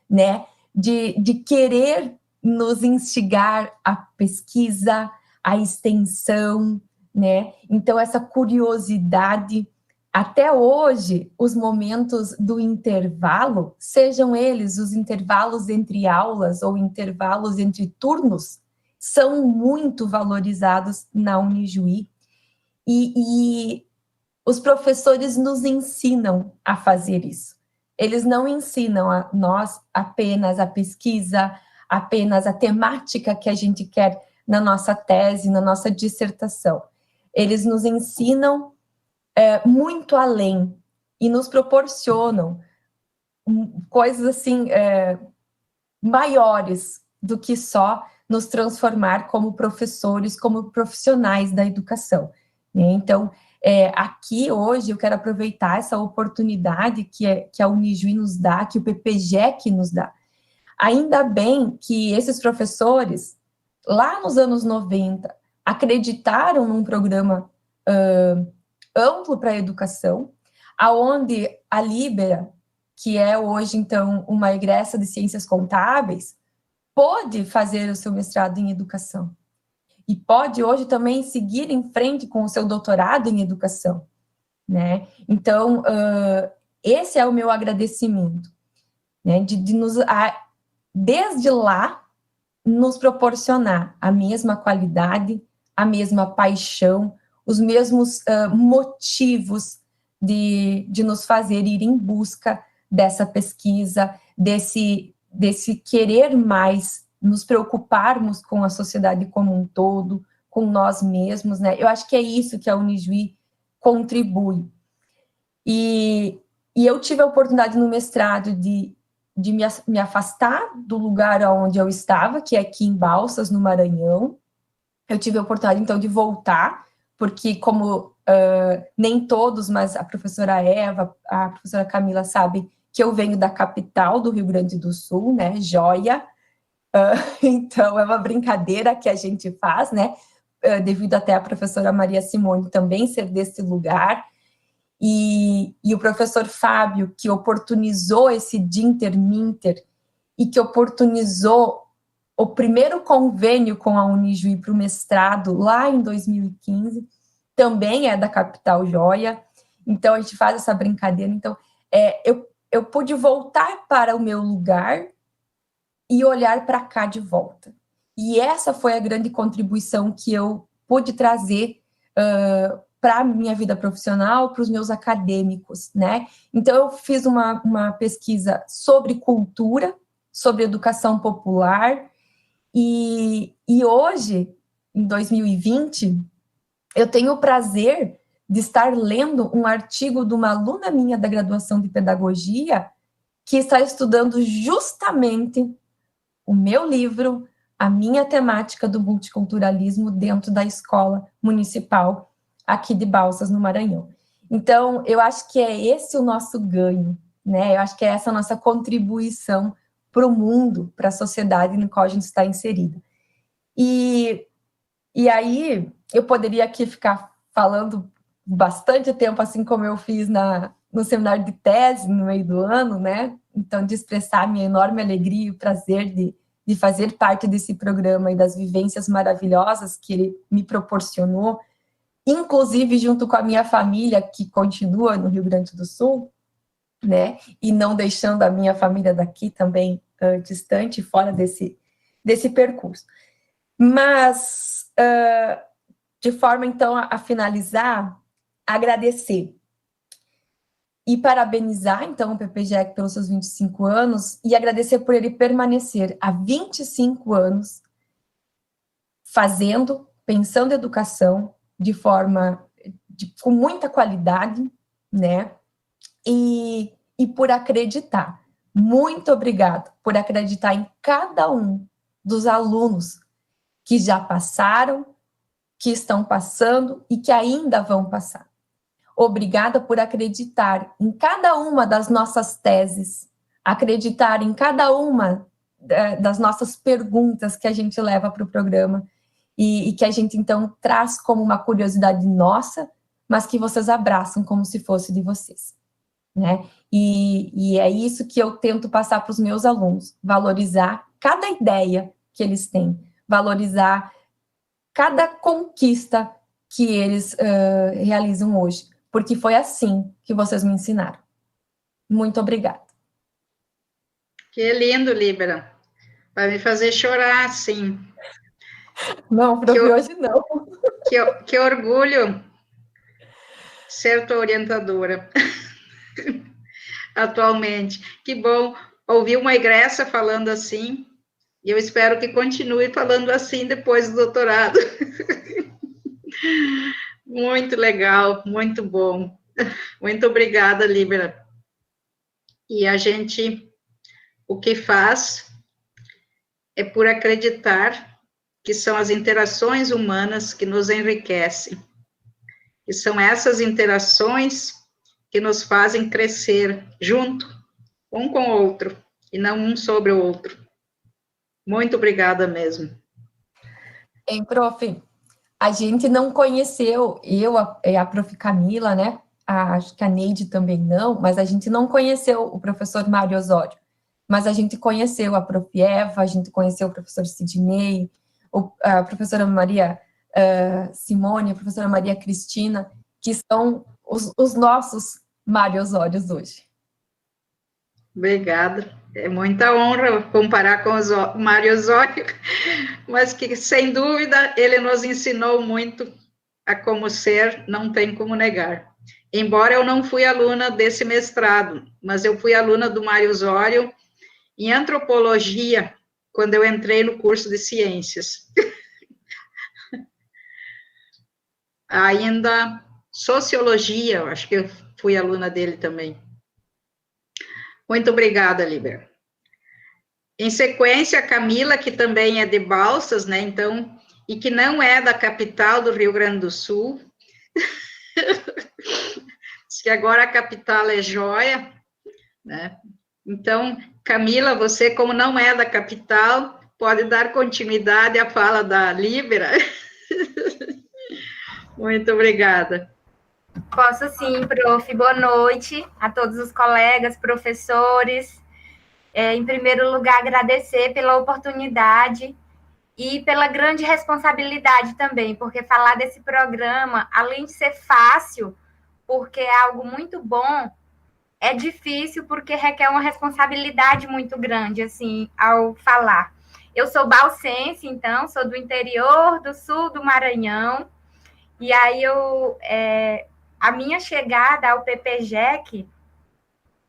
né? De querer nos instigar à pesquisa, à extensão, né? Então, essa curiosidade, até hoje, os momentos do intervalo, sejam eles os intervalos entre aulas ou intervalos entre turnos, são muito valorizados na Unijuí. E os professores nos ensinam a fazer isso. Eles não ensinam a nós apenas a pesquisa, apenas a temática que a gente quer na nossa tese, na nossa dissertação. Eles nos ensinam muito além e nos proporcionam coisas assim maiores do que só nos transformar como professores, como profissionais da educação, né? Então, aqui hoje eu quero aproveitar essa oportunidade que a Unijuí nos dá, que o PPGEC nos dá. Ainda bem que esses professores, lá nos anos 90, acreditaram num programa amplo para a educação, aonde a Líbera, que é hoje, então, uma egressa de ciências contábeis, pôde fazer o seu mestrado em educação. E pode hoje também seguir em frente com o seu doutorado em educação, né? Então, esse é o meu agradecimento, né? De nos, desde lá, nos proporcionar a mesma qualidade, a mesma paixão, os mesmos motivos de nos fazer ir em busca dessa pesquisa, desse querer mais, nos preocuparmos com a sociedade como um todo, com nós mesmos, né? Eu acho que é isso que a Unijuí contribui. E eu tive a oportunidade no mestrado de me afastar do lugar onde eu estava, que é aqui em Balsas, no Maranhão. Eu tive a oportunidade, então, de voltar, porque como nem todos, mas a professora Eva, a professora Camila sabem que eu venho da capital do Rio Grande do Sul, né, Joia. Então, é uma brincadeira que a gente faz, né, devido até a professora Maria Simone também ser desse lugar, e o professor Fábio, que oportunizou esse Dinter-Minter, e que oportunizou o primeiro convênio com a Unijuí para o mestrado, lá em 2015, também é da capital Joia. Então, a gente faz essa brincadeira. Então, eu pude voltar para o meu lugar e olhar para cá de volta. E essa foi a grande contribuição que eu pude trazer para a minha vida profissional, para os meus acadêmicos, né? Então, eu fiz uma pesquisa sobre cultura, sobre educação popular, e hoje, em 2020, eu tenho o prazer de estar lendo um artigo de uma aluna minha da graduação de pedagogia, que está estudando justamente o meu livro, a minha temática do multiculturalismo dentro da escola municipal aqui de Balsas, no Maranhão. Então, eu acho que é esse o nosso ganho, né? Eu acho que é essa a nossa contribuição para o mundo, para a sociedade no qual a gente está inserida. E aí, eu poderia aqui ficar falando bastante tempo, assim como eu fiz no seminário de tese, no meio do ano, né? Então, de expressar a minha enorme alegria e o prazer de fazer parte desse programa e das vivências maravilhosas que ele me proporcionou, inclusive junto com a minha família, que continua no Rio Grande do Sul, né? E não deixando a minha família daqui também distante, fora desse percurso. Mas, de forma, então, a finalizar, agradecer e parabenizar, então, o PPGEC pelos seus 25 anos e agradecer por ele permanecer há 25 anos pensando educação de forma, com muita qualidade, né? E por acreditar. Muito obrigada por acreditar em cada um dos alunos que já passaram, que estão passando e que ainda vão passar. Obrigada por acreditar em cada uma das nossas teses, acreditar em cada uma das nossas perguntas que a gente leva para o programa e que a gente, então, traz como uma curiosidade nossa, mas que vocês abraçam como se fosse de vocês, né? E é isso que eu tento passar para os meus alunos, valorizar cada ideia que eles têm, valorizar cada conquista que eles realizam hoje, porque foi assim que vocês me ensinaram. Muito obrigada. Que lindo, Líbera. Vai me fazer chorar, assim. Não, para hoje não. Que orgulho ser tua orientadora atualmente. Que bom ouvir uma egressa falando assim, e eu espero que continue falando assim depois do doutorado. Muito legal, muito bom. Muito obrigada, Líbera. E a gente, o que faz é por acreditar que são as interações humanas que nos enriquecem, que são essas interações que nos fazem crescer junto, um com o outro, e não um sobre o outro. Muito obrigada mesmo. Hein, prof, a gente não conheceu, a prof. Camila, né? Acho que a Neide também não, mas a gente não conheceu o professor Mário Osório. Mas a gente conheceu a prof. Eva, a gente conheceu o professor Sidney, a professora Maria Simone, a professora Maria Cristina, que são os nossos Mário Osórios hoje. Obrigada. É muita honra comparar com o Mário Osório, mas que, sem dúvida, ele nos ensinou muito a como ser, não tem como negar. Embora eu não fui aluna desse mestrado, mas eu fui aluna do Mário Osório em antropologia, quando eu entrei no curso de ciências. Ainda sociologia, eu acho que eu fui aluna dele também. Muito obrigada, Líbera. Em sequência, a Camila, que também é de Balsas, né, então, e que não é da capital do Rio Grande do Sul. Diz que agora a capital é Joia, né? Então, Camila, você, como não é da capital, pode dar continuidade à fala da Líbera. Muito obrigada. Posso sim, prof. Boa noite a todos os colegas, professores. Em primeiro lugar, agradecer pela oportunidade e pela grande responsabilidade também, porque falar desse programa, além de ser fácil, porque é algo muito bom, é difícil porque requer uma responsabilidade muito grande, assim, ao falar. Eu sou balsense, então, sou do interior do sul do Maranhão, e aí a minha chegada ao PPGEC,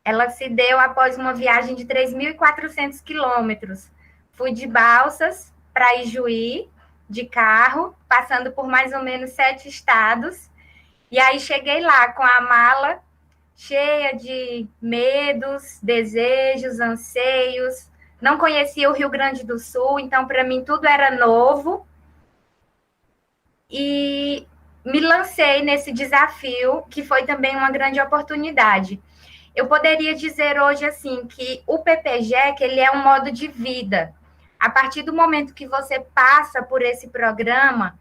ela se deu após uma viagem de 3.400 quilômetros. Fui de Balsas para Ijuí, de carro, passando por mais ou menos 7 estados, e aí cheguei lá com a mala cheia de medos, desejos, anseios. Não conhecia o Rio Grande do Sul, então para mim tudo era novo. E me lancei nesse desafio, que foi também uma grande oportunidade. Eu poderia dizer hoje assim que o PPGEC, ele é um modo de vida. A partir do momento que você passa por esse programa,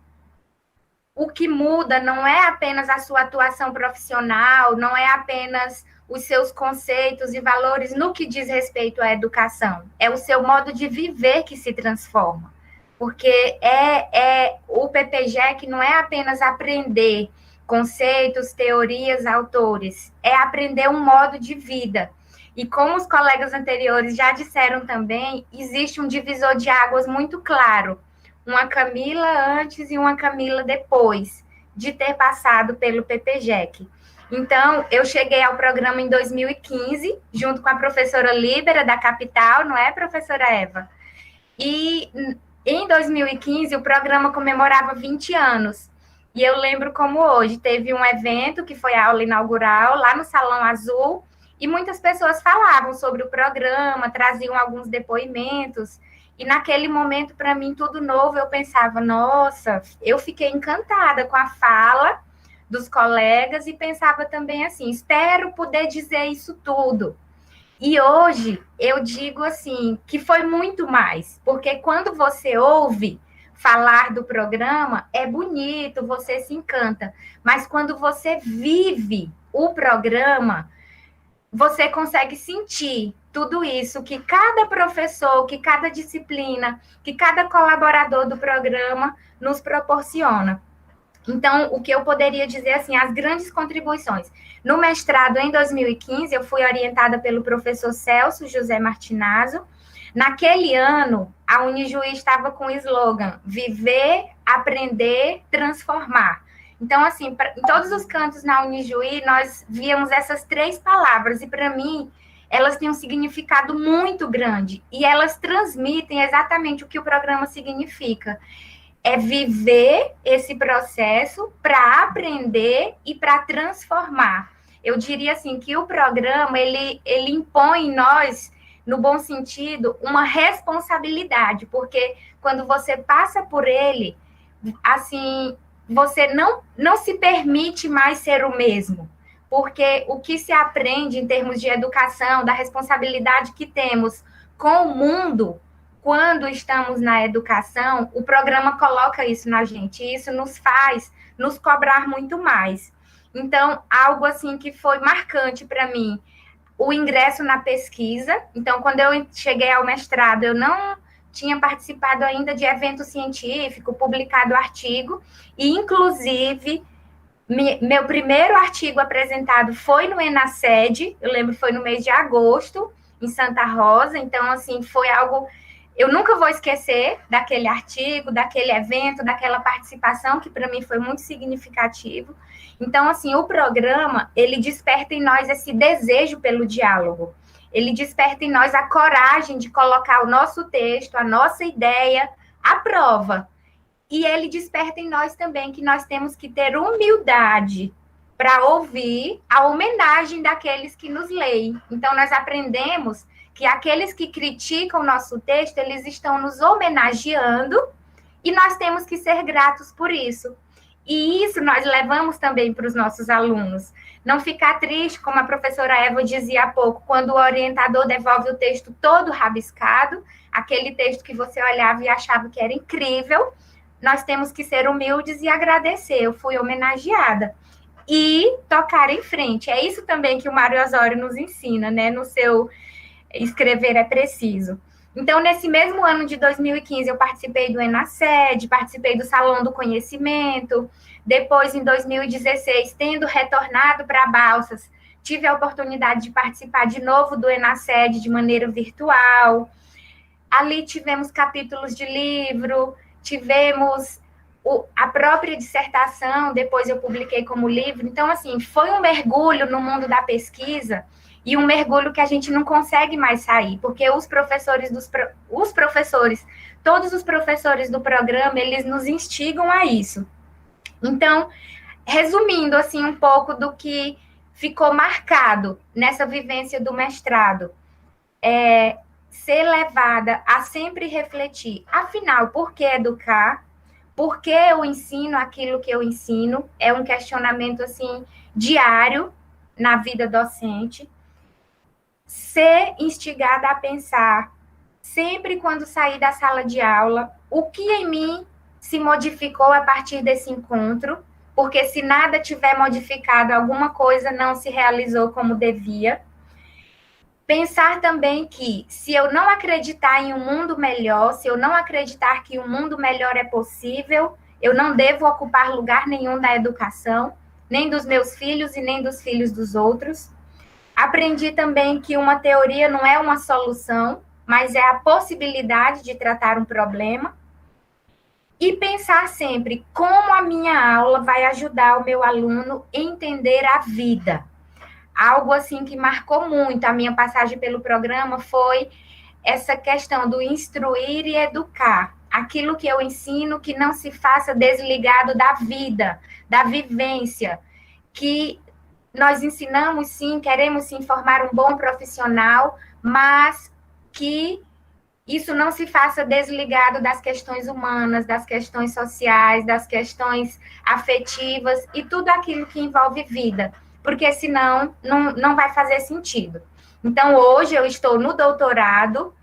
o que muda não é apenas a sua atuação profissional, não é apenas os seus conceitos e valores no que diz respeito à educação. É o seu modo de viver que se transforma. Porque o PPGEC não é apenas aprender conceitos, teorias, autores, é aprender um modo de vida. E como os colegas anteriores já disseram também, existe um divisor de águas muito claro, uma Camila antes e uma Camila depois de ter passado pelo PPGEC. Então, eu cheguei ao programa em 2015, junto com a professora Líbera, da capital, não é, professora Eva? E em 2015, o programa comemorava 20 anos. E eu lembro como hoje, teve um evento que foi a aula inaugural, lá no Salão Azul, e muitas pessoas falavam sobre o programa, traziam alguns depoimentos, e naquele momento, para mim, tudo novo, eu pensava, nossa, eu fiquei encantada com a fala dos colegas e pensava também assim, espero poder dizer isso tudo. E hoje, eu digo assim, que foi muito mais, porque quando você ouve falar do programa, é bonito, você se encanta, mas quando você vive o programa, você consegue sentir tudo isso que cada professor, que cada disciplina, que cada colaborador do programa nos proporciona. Então, o que eu poderia dizer, assim, as grandes contribuições. No mestrado, em 2015, eu fui orientada pelo professor Celso José Martinazzo. Naquele ano, a Unijuí estava com o slogan Viver, Aprender, Transformar. Então, assim, em todos os cantos na Unijuí, nós víamos essas 3 palavras, e para mim, elas têm um significado muito grande, e elas transmitem exatamente o que o programa significa. É viver esse processo para aprender e para transformar. Eu diria assim, que o programa, ele impõe em nós no bom sentido, uma responsabilidade, porque quando você passa por ele, assim, você não se permite mais ser o mesmo, porque o que se aprende em termos de educação, da responsabilidade que temos com o mundo, quando estamos na educação, o programa coloca isso na gente, e isso nos faz nos cobrar muito mais. Então, algo assim que foi marcante para mim, o ingresso na pesquisa. Então, quando eu cheguei ao mestrado, eu não tinha participado ainda de evento científico, publicado artigo, e, inclusive, meu primeiro artigo apresentado foi no ENACED, eu lembro que foi no mês de agosto, em Santa Rosa. Então, assim, foi algo... Eu nunca vou esquecer daquele artigo, daquele evento, daquela participação, que para mim foi muito significativo. Então, assim, o programa, ele desperta em nós esse desejo pelo diálogo. Ele desperta em nós a coragem de colocar o nosso texto, a nossa ideia à prova. E ele desperta em nós também que nós temos que ter humildade para ouvir a homenagem daqueles que nos leem. Então, nós aprendemos que aqueles que criticam o nosso texto, eles estão nos homenageando, e nós temos que ser gratos por isso. E isso nós levamos também para os nossos alunos. Não ficar triste, como a professora Eva dizia há pouco, quando o orientador devolve o texto todo rabiscado, aquele texto que você olhava e achava que era incrível. Nós temos que ser humildes e agradecer. Eu fui homenageada. E tocar em frente. É isso também que o Mário Osório nos ensina, né? No seu Escrever é Preciso. Então, nesse mesmo ano de 2015, eu participei do ENACED, participei do Salão do Conhecimento. Depois, em 2016, tendo retornado para Balsas, tive a oportunidade de participar de novo do ENACED de maneira virtual. Ali tivemos capítulos de livro, tivemos a própria dissertação, depois eu publiquei como livro. Então, assim, foi um mergulho no mundo da pesquisa, e um mergulho que a gente não consegue mais sair, porque todos os professores do programa, eles nos instigam a isso. Então, resumindo, assim, um pouco do que ficou marcado nessa vivência do mestrado, ser levada a sempre refletir, afinal, por que educar? Por que eu ensino aquilo que eu ensino? É um questionamento, assim, diário na vida docente. Ser instigada a pensar, sempre quando sair da sala de aula, o que em mim se modificou a partir desse encontro, porque se nada tiver modificado, alguma coisa não se realizou como devia. Pensar também que, se eu não acreditar em um mundo melhor, se eu não acreditar que um mundo melhor é possível, eu não devo ocupar lugar nenhum na educação, nem dos meus filhos e nem dos filhos dos outros. Aprendi também que uma teoria não é uma solução, mas é a possibilidade de tratar um problema. E pensar sempre como a minha aula vai ajudar o meu aluno a entender a vida. Algo assim que marcou muito a minha passagem pelo programa foi essa questão do instruir e educar. Aquilo que eu ensino que não se faça desligado da vida, da vivência, que nós ensinamos, sim, queremos sim formar um bom profissional, mas que isso não se faça desligado das questões humanas, das questões sociais, das questões afetivas e tudo aquilo que envolve vida, porque senão não vai fazer sentido. Então, hoje eu estou no doutorado,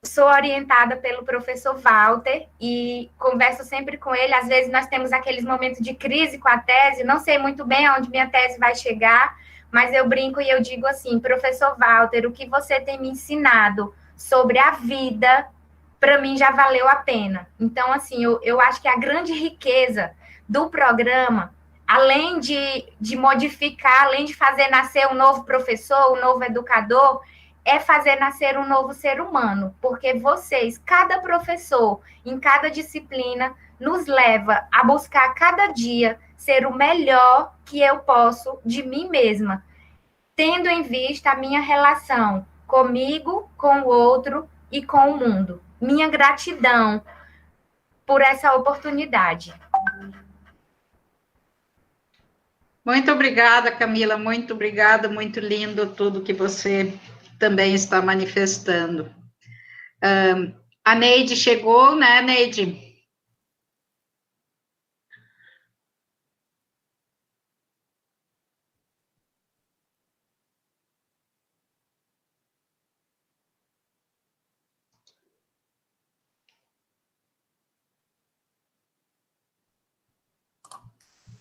sou orientada pelo professor Walter e converso sempre com ele. Às vezes nós temos aqueles momentos de crise com a tese, não sei muito bem aonde minha tese vai chegar, mas eu brinco e eu digo assim, professor Walter, o que você tem me ensinado sobre a vida, para mim já valeu a pena. Então, assim, eu acho que a grande riqueza do programa, além de modificar, além de fazer nascer um novo professor, um novo educador, é fazer nascer um novo ser humano, porque vocês, cada professor, em cada disciplina, nos leva a buscar cada dia ser o melhor que eu posso de mim mesma, tendo em vista a minha relação comigo, com o outro e com o mundo. Minha gratidão por essa oportunidade. Muito obrigada, Camila, muito obrigada, muito lindo tudo que você também está manifestando. A Neide chegou, né, Neide?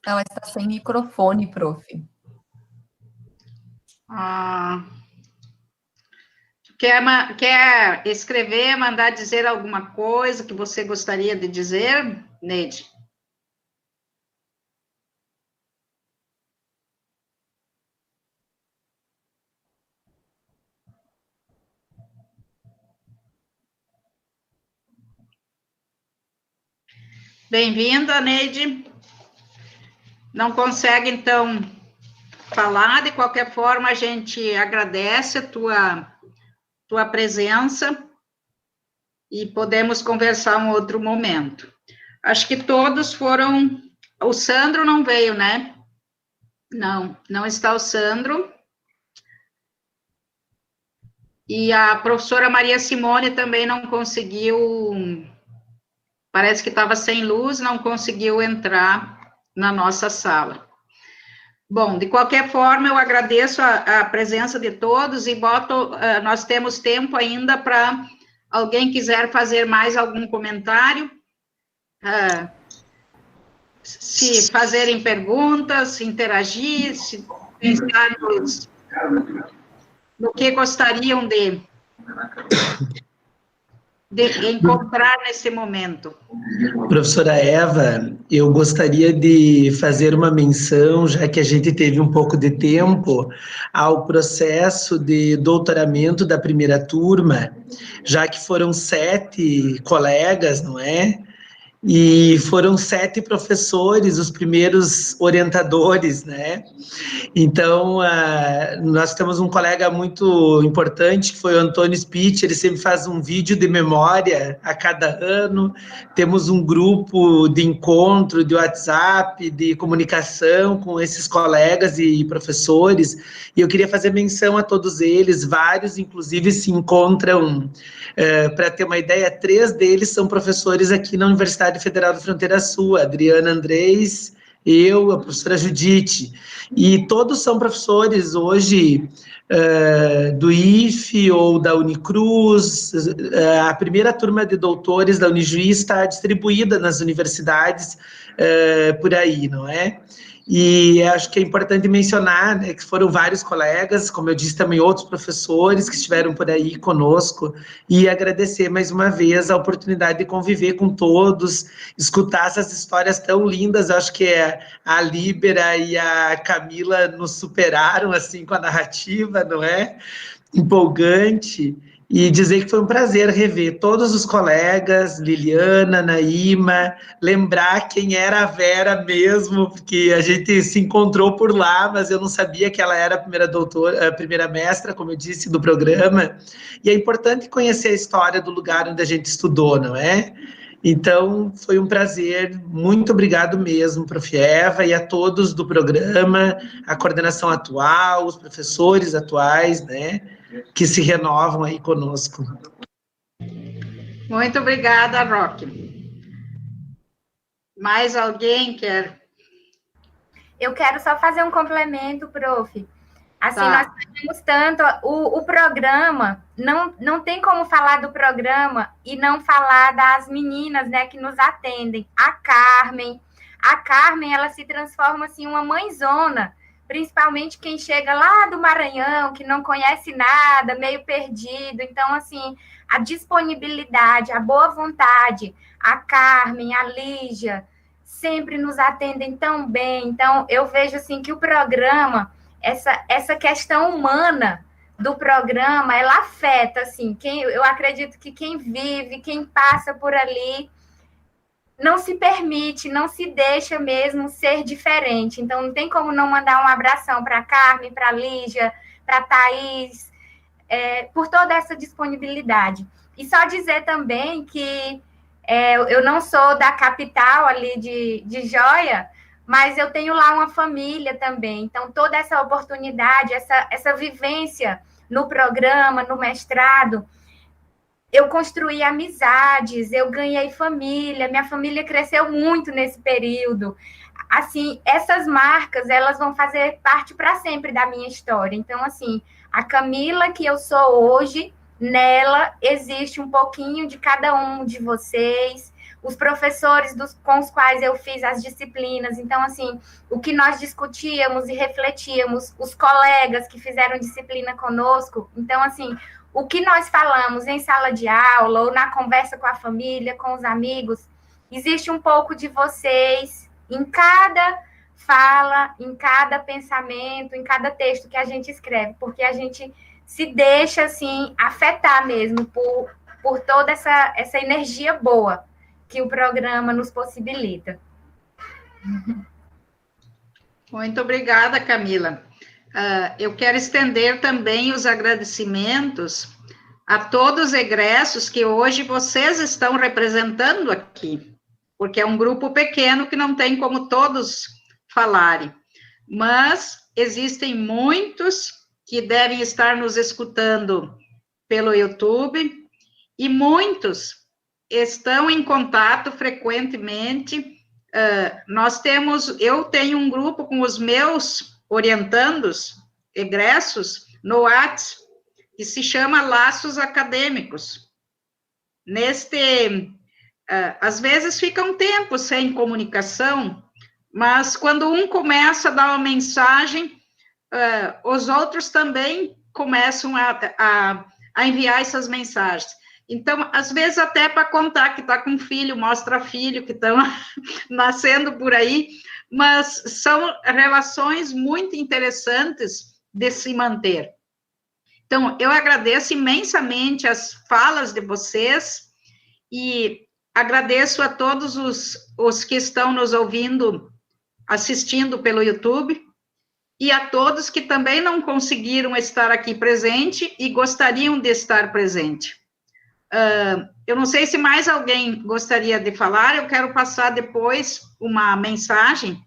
Ela está sem microfone, prof. Quer escrever, mandar dizer alguma coisa que você gostaria de dizer, Neide? Bem-vinda, Neide. Não consegue, então, falar, de qualquer forma, a gente agradece a tua presença e podemos conversar um outro momento. Acho que todos foram... O Sandro não veio, né? Não está o Sandro. E a professora Maria Simone também não conseguiu... Parece que estava sem luz, não conseguiu entrar na nossa sala. Bom, de qualquer forma, eu agradeço a presença de todos e nós temos tempo ainda para alguém quiser fazer mais algum comentário, se fazerem perguntas, interagir, se pensar no que gostariam de encontrar nesse momento. Professora Eva, eu gostaria de fazer uma menção, já que a gente teve um pouco de tempo, ao processo de doutoramento da primeira turma, já que foram 7 colegas, não é? E foram 7 professores, os primeiros orientadores, né? Então, nós temos um colega muito importante, que foi o Antônio Spitt, ele sempre faz um vídeo de memória a cada ano, temos um grupo de encontro, de WhatsApp, de comunicação com esses colegas e professores, e eu queria fazer menção a todos eles, vários, inclusive, se encontram, para ter uma ideia, 3 deles são professores aqui na Universidade Federal da Fronteira Sul, a Adriana Andrés, eu, a professora Judite, e todos são professores hoje do IFE ou da Unicruz. A primeira turma de doutores da Unijuí está distribuída nas universidades por aí, não é? E acho que é importante mencionar, né, que foram vários colegas, como eu disse, também outros professores que estiveram por aí conosco, e agradecer mais uma vez a oportunidade de conviver com todos, escutar essas histórias tão lindas. Acho que a Líbera e a Camila nos superaram, assim, com a narrativa, não é? Empolgante. E dizer que foi um prazer rever todos os colegas, Liliana, Naíma, lembrar quem era a Vera mesmo, porque a gente se encontrou por lá, mas eu não sabia que ela era a primeira mestra, como eu disse, do programa. E é importante conhecer a história do lugar onde a gente estudou, não é? Então, foi um prazer, muito obrigado mesmo, Prof. Eva, e a todos do programa, a coordenação atual, os professores atuais, né, que se renovam aí conosco. Muito obrigada, Roque. Mais alguém quer? Eu quero só fazer um complemento, prof. Assim, Tá. nós temos tanto... O programa, não tem como falar do programa e não falar das meninas, né, que nos atendem. A Carmen, ela se transforma, assim, uma mãezona, principalmente quem chega lá do Maranhão, que não conhece nada, meio perdido. Então, assim, a disponibilidade, a boa vontade, a Carmen, a Lígia, sempre nos atendem tão bem. Então, eu vejo, assim, que o programa, essa questão humana do programa, ela afeta, assim, eu acredito que quem vive, quem passa por ali, não se permite, não se deixa mesmo ser diferente. Então, não tem como não mandar um abração para a Carmen, para a Lígia, para a Thaís, por toda essa disponibilidade. E só dizer também que eu não sou da capital ali de Jóia, mas eu tenho lá uma família também. Então, toda essa oportunidade, essa vivência no programa, no mestrado, eu construí amizades, eu ganhei família, minha família cresceu muito nesse período. Assim, essas marcas, elas vão fazer parte para sempre da minha história. Então, assim, a Camila que eu sou hoje, nela existe um pouquinho de cada um de vocês, os professores com os quais eu fiz as disciplinas. Então, assim, o que nós discutíamos e refletíamos, os colegas que fizeram disciplina conosco. Então, assim, o que nós falamos em sala de aula ou na conversa com a família, com os amigos, existe um pouco de vocês em cada fala, em cada pensamento, em cada texto que a gente escreve, porque a gente se deixa, assim, afetar mesmo por toda essa energia boa que o programa nos possibilita. Muito obrigada, Camila. Eu quero estender também os agradecimentos a todos os egressos que hoje vocês estão representando aqui, porque é um grupo pequeno que não tem como todos falarem, mas existem muitos que devem estar nos escutando pelo YouTube e muitos estão em contato frequentemente. Eu tenho um grupo com os meus orientandos, egressos, no WhatsApp, que se chama Laços Acadêmicos. Às vezes fica um tempo sem comunicação, mas quando um começa a dar uma mensagem, os outros também começam a enviar essas mensagens. Então, às vezes, até para contar que está com filho, mostra filho que estão nascendo por aí, mas são relações muito interessantes de se manter. Então, eu agradeço imensamente as falas de vocês e agradeço a todos os que estão nos ouvindo, assistindo pelo YouTube, e a todos que também não conseguiram estar aqui presente e gostariam de estar presente. Eu não sei se mais alguém gostaria de falar, eu quero passar depois uma mensagem,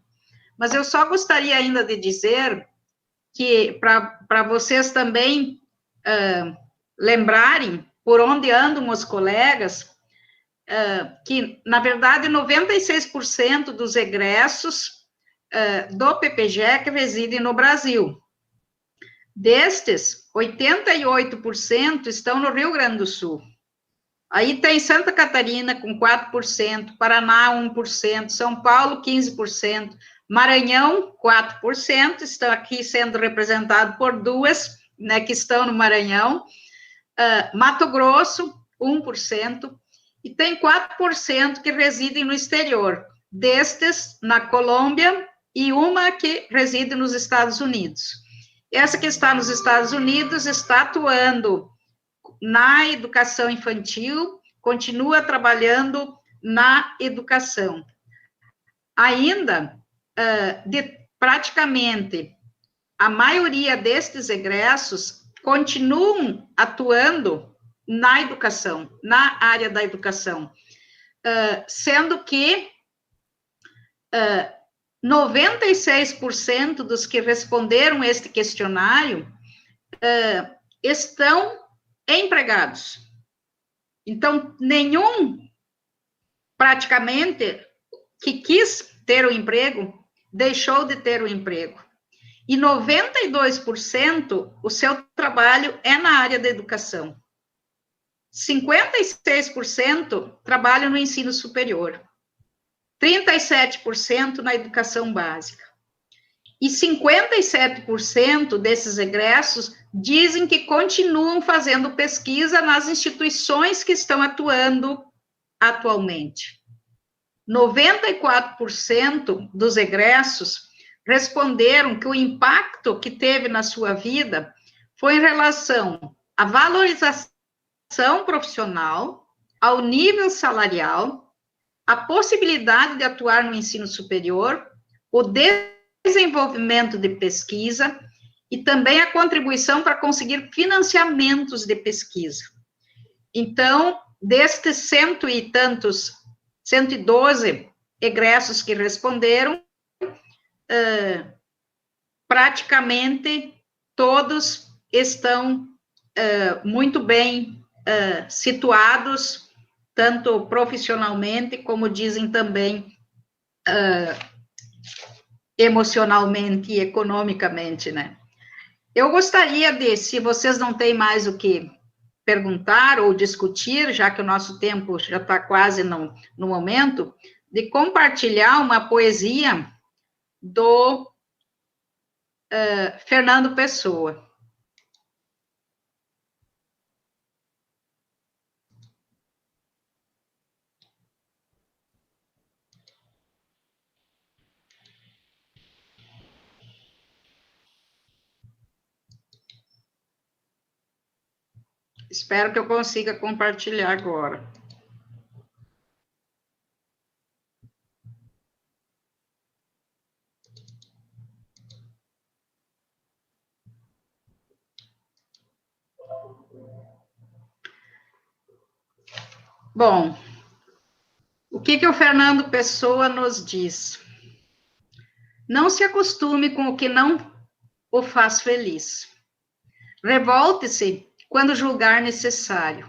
mas eu só gostaria ainda de dizer que, para vocês também lembrarem por onde andam os colegas, que, na verdade, 96% dos egressos do PPGEC residem no Brasil. Destes, 88% estão no Rio Grande do Sul. Aí tem Santa Catarina com 4%, Paraná 1%, São Paulo 15%, Maranhão 4%, estão aqui sendo representado por duas, né, que estão no Maranhão, Mato Grosso 1%, e tem 4% que residem no exterior, destes na Colômbia e uma que reside nos Estados Unidos. Essa que está nos Estados Unidos está atuando na educação infantil, continua trabalhando na educação. Ainda, praticamente, a maioria destes egressos continuam atuando na educação, na área da educação, sendo que 96% dos que responderam este questionário estão empregados. Então, nenhum, praticamente, que quis ter o emprego, deixou de ter o emprego. E 92%, o seu trabalho é na área da educação. 56% trabalham no ensino superior. 37% na educação básica. E 57% desses egressos dizem que continuam fazendo pesquisa nas instituições que estão atuando atualmente. 94% dos egressos responderam que o impacto que teve na sua vida foi em relação à valorização profissional, ao nível salarial, a possibilidade de atuar no ensino superior, o desenvolvimento de pesquisa e também a contribuição para conseguir financiamentos de pesquisa. Então, destes 112 egressos que responderam, praticamente todos estão muito bem situados, tanto profissionalmente, como dizem também emocionalmente e economicamente, né? Eu gostaria de, se vocês não têm mais o que perguntar ou discutir, já que o nosso tempo já está quase no momento, de compartilhar uma poesia do Fernando Pessoa. Espero que eu consiga compartilhar agora. Bom, o que o Fernando Pessoa nos diz? Não se acostume com o que não o faz feliz. Revolte-se quando julgar necessário.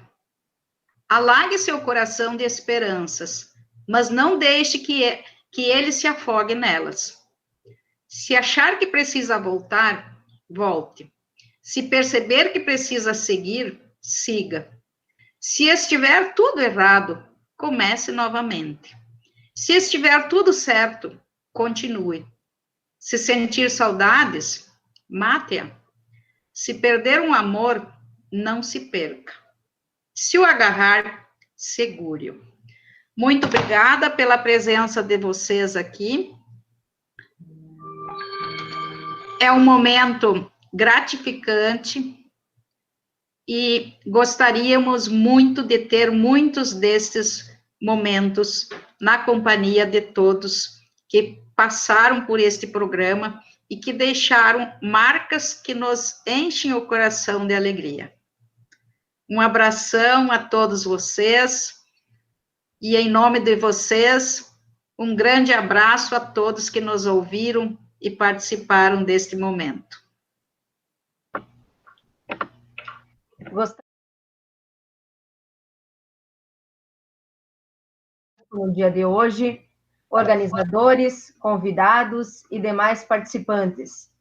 Alague seu coração de esperanças, mas não deixe que ele se afogue nelas. Se achar que precisa voltar, volte. Se perceber que precisa seguir, siga. Se estiver tudo errado, comece novamente. Se estiver tudo certo, continue. Se sentir saudades, mate-a. Se perder um amor, não se perca. Se o agarrar, segure-o. Muito obrigada pela presença de vocês aqui. É um momento gratificante e gostaríamos muito de ter muitos destes momentos na companhia de todos que passaram por este programa e que deixaram marcas que nos enchem o coração de alegria. Um abração a todos vocês e, em nome de vocês, um grande abraço a todos que nos ouviram e participaram deste momento. No dia de hoje, organizadores, convidados e demais participantes.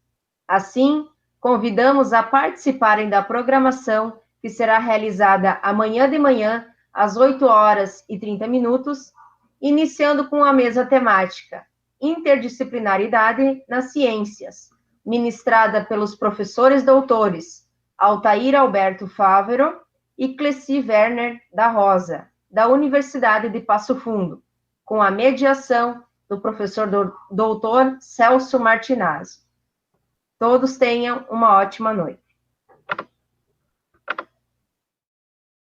Assim, convidamos a participarem da programação que será realizada amanhã de manhã, às 8h30, iniciando com a mesa temática Interdisciplinaridade nas Ciências, ministrada pelos professores doutores Altair Alberto Fávero e Cleci Werner da Rosa, da Universidade de Passo Fundo, com a mediação do professor doutor Celso Martinazzo. Todos tenham uma ótima noite.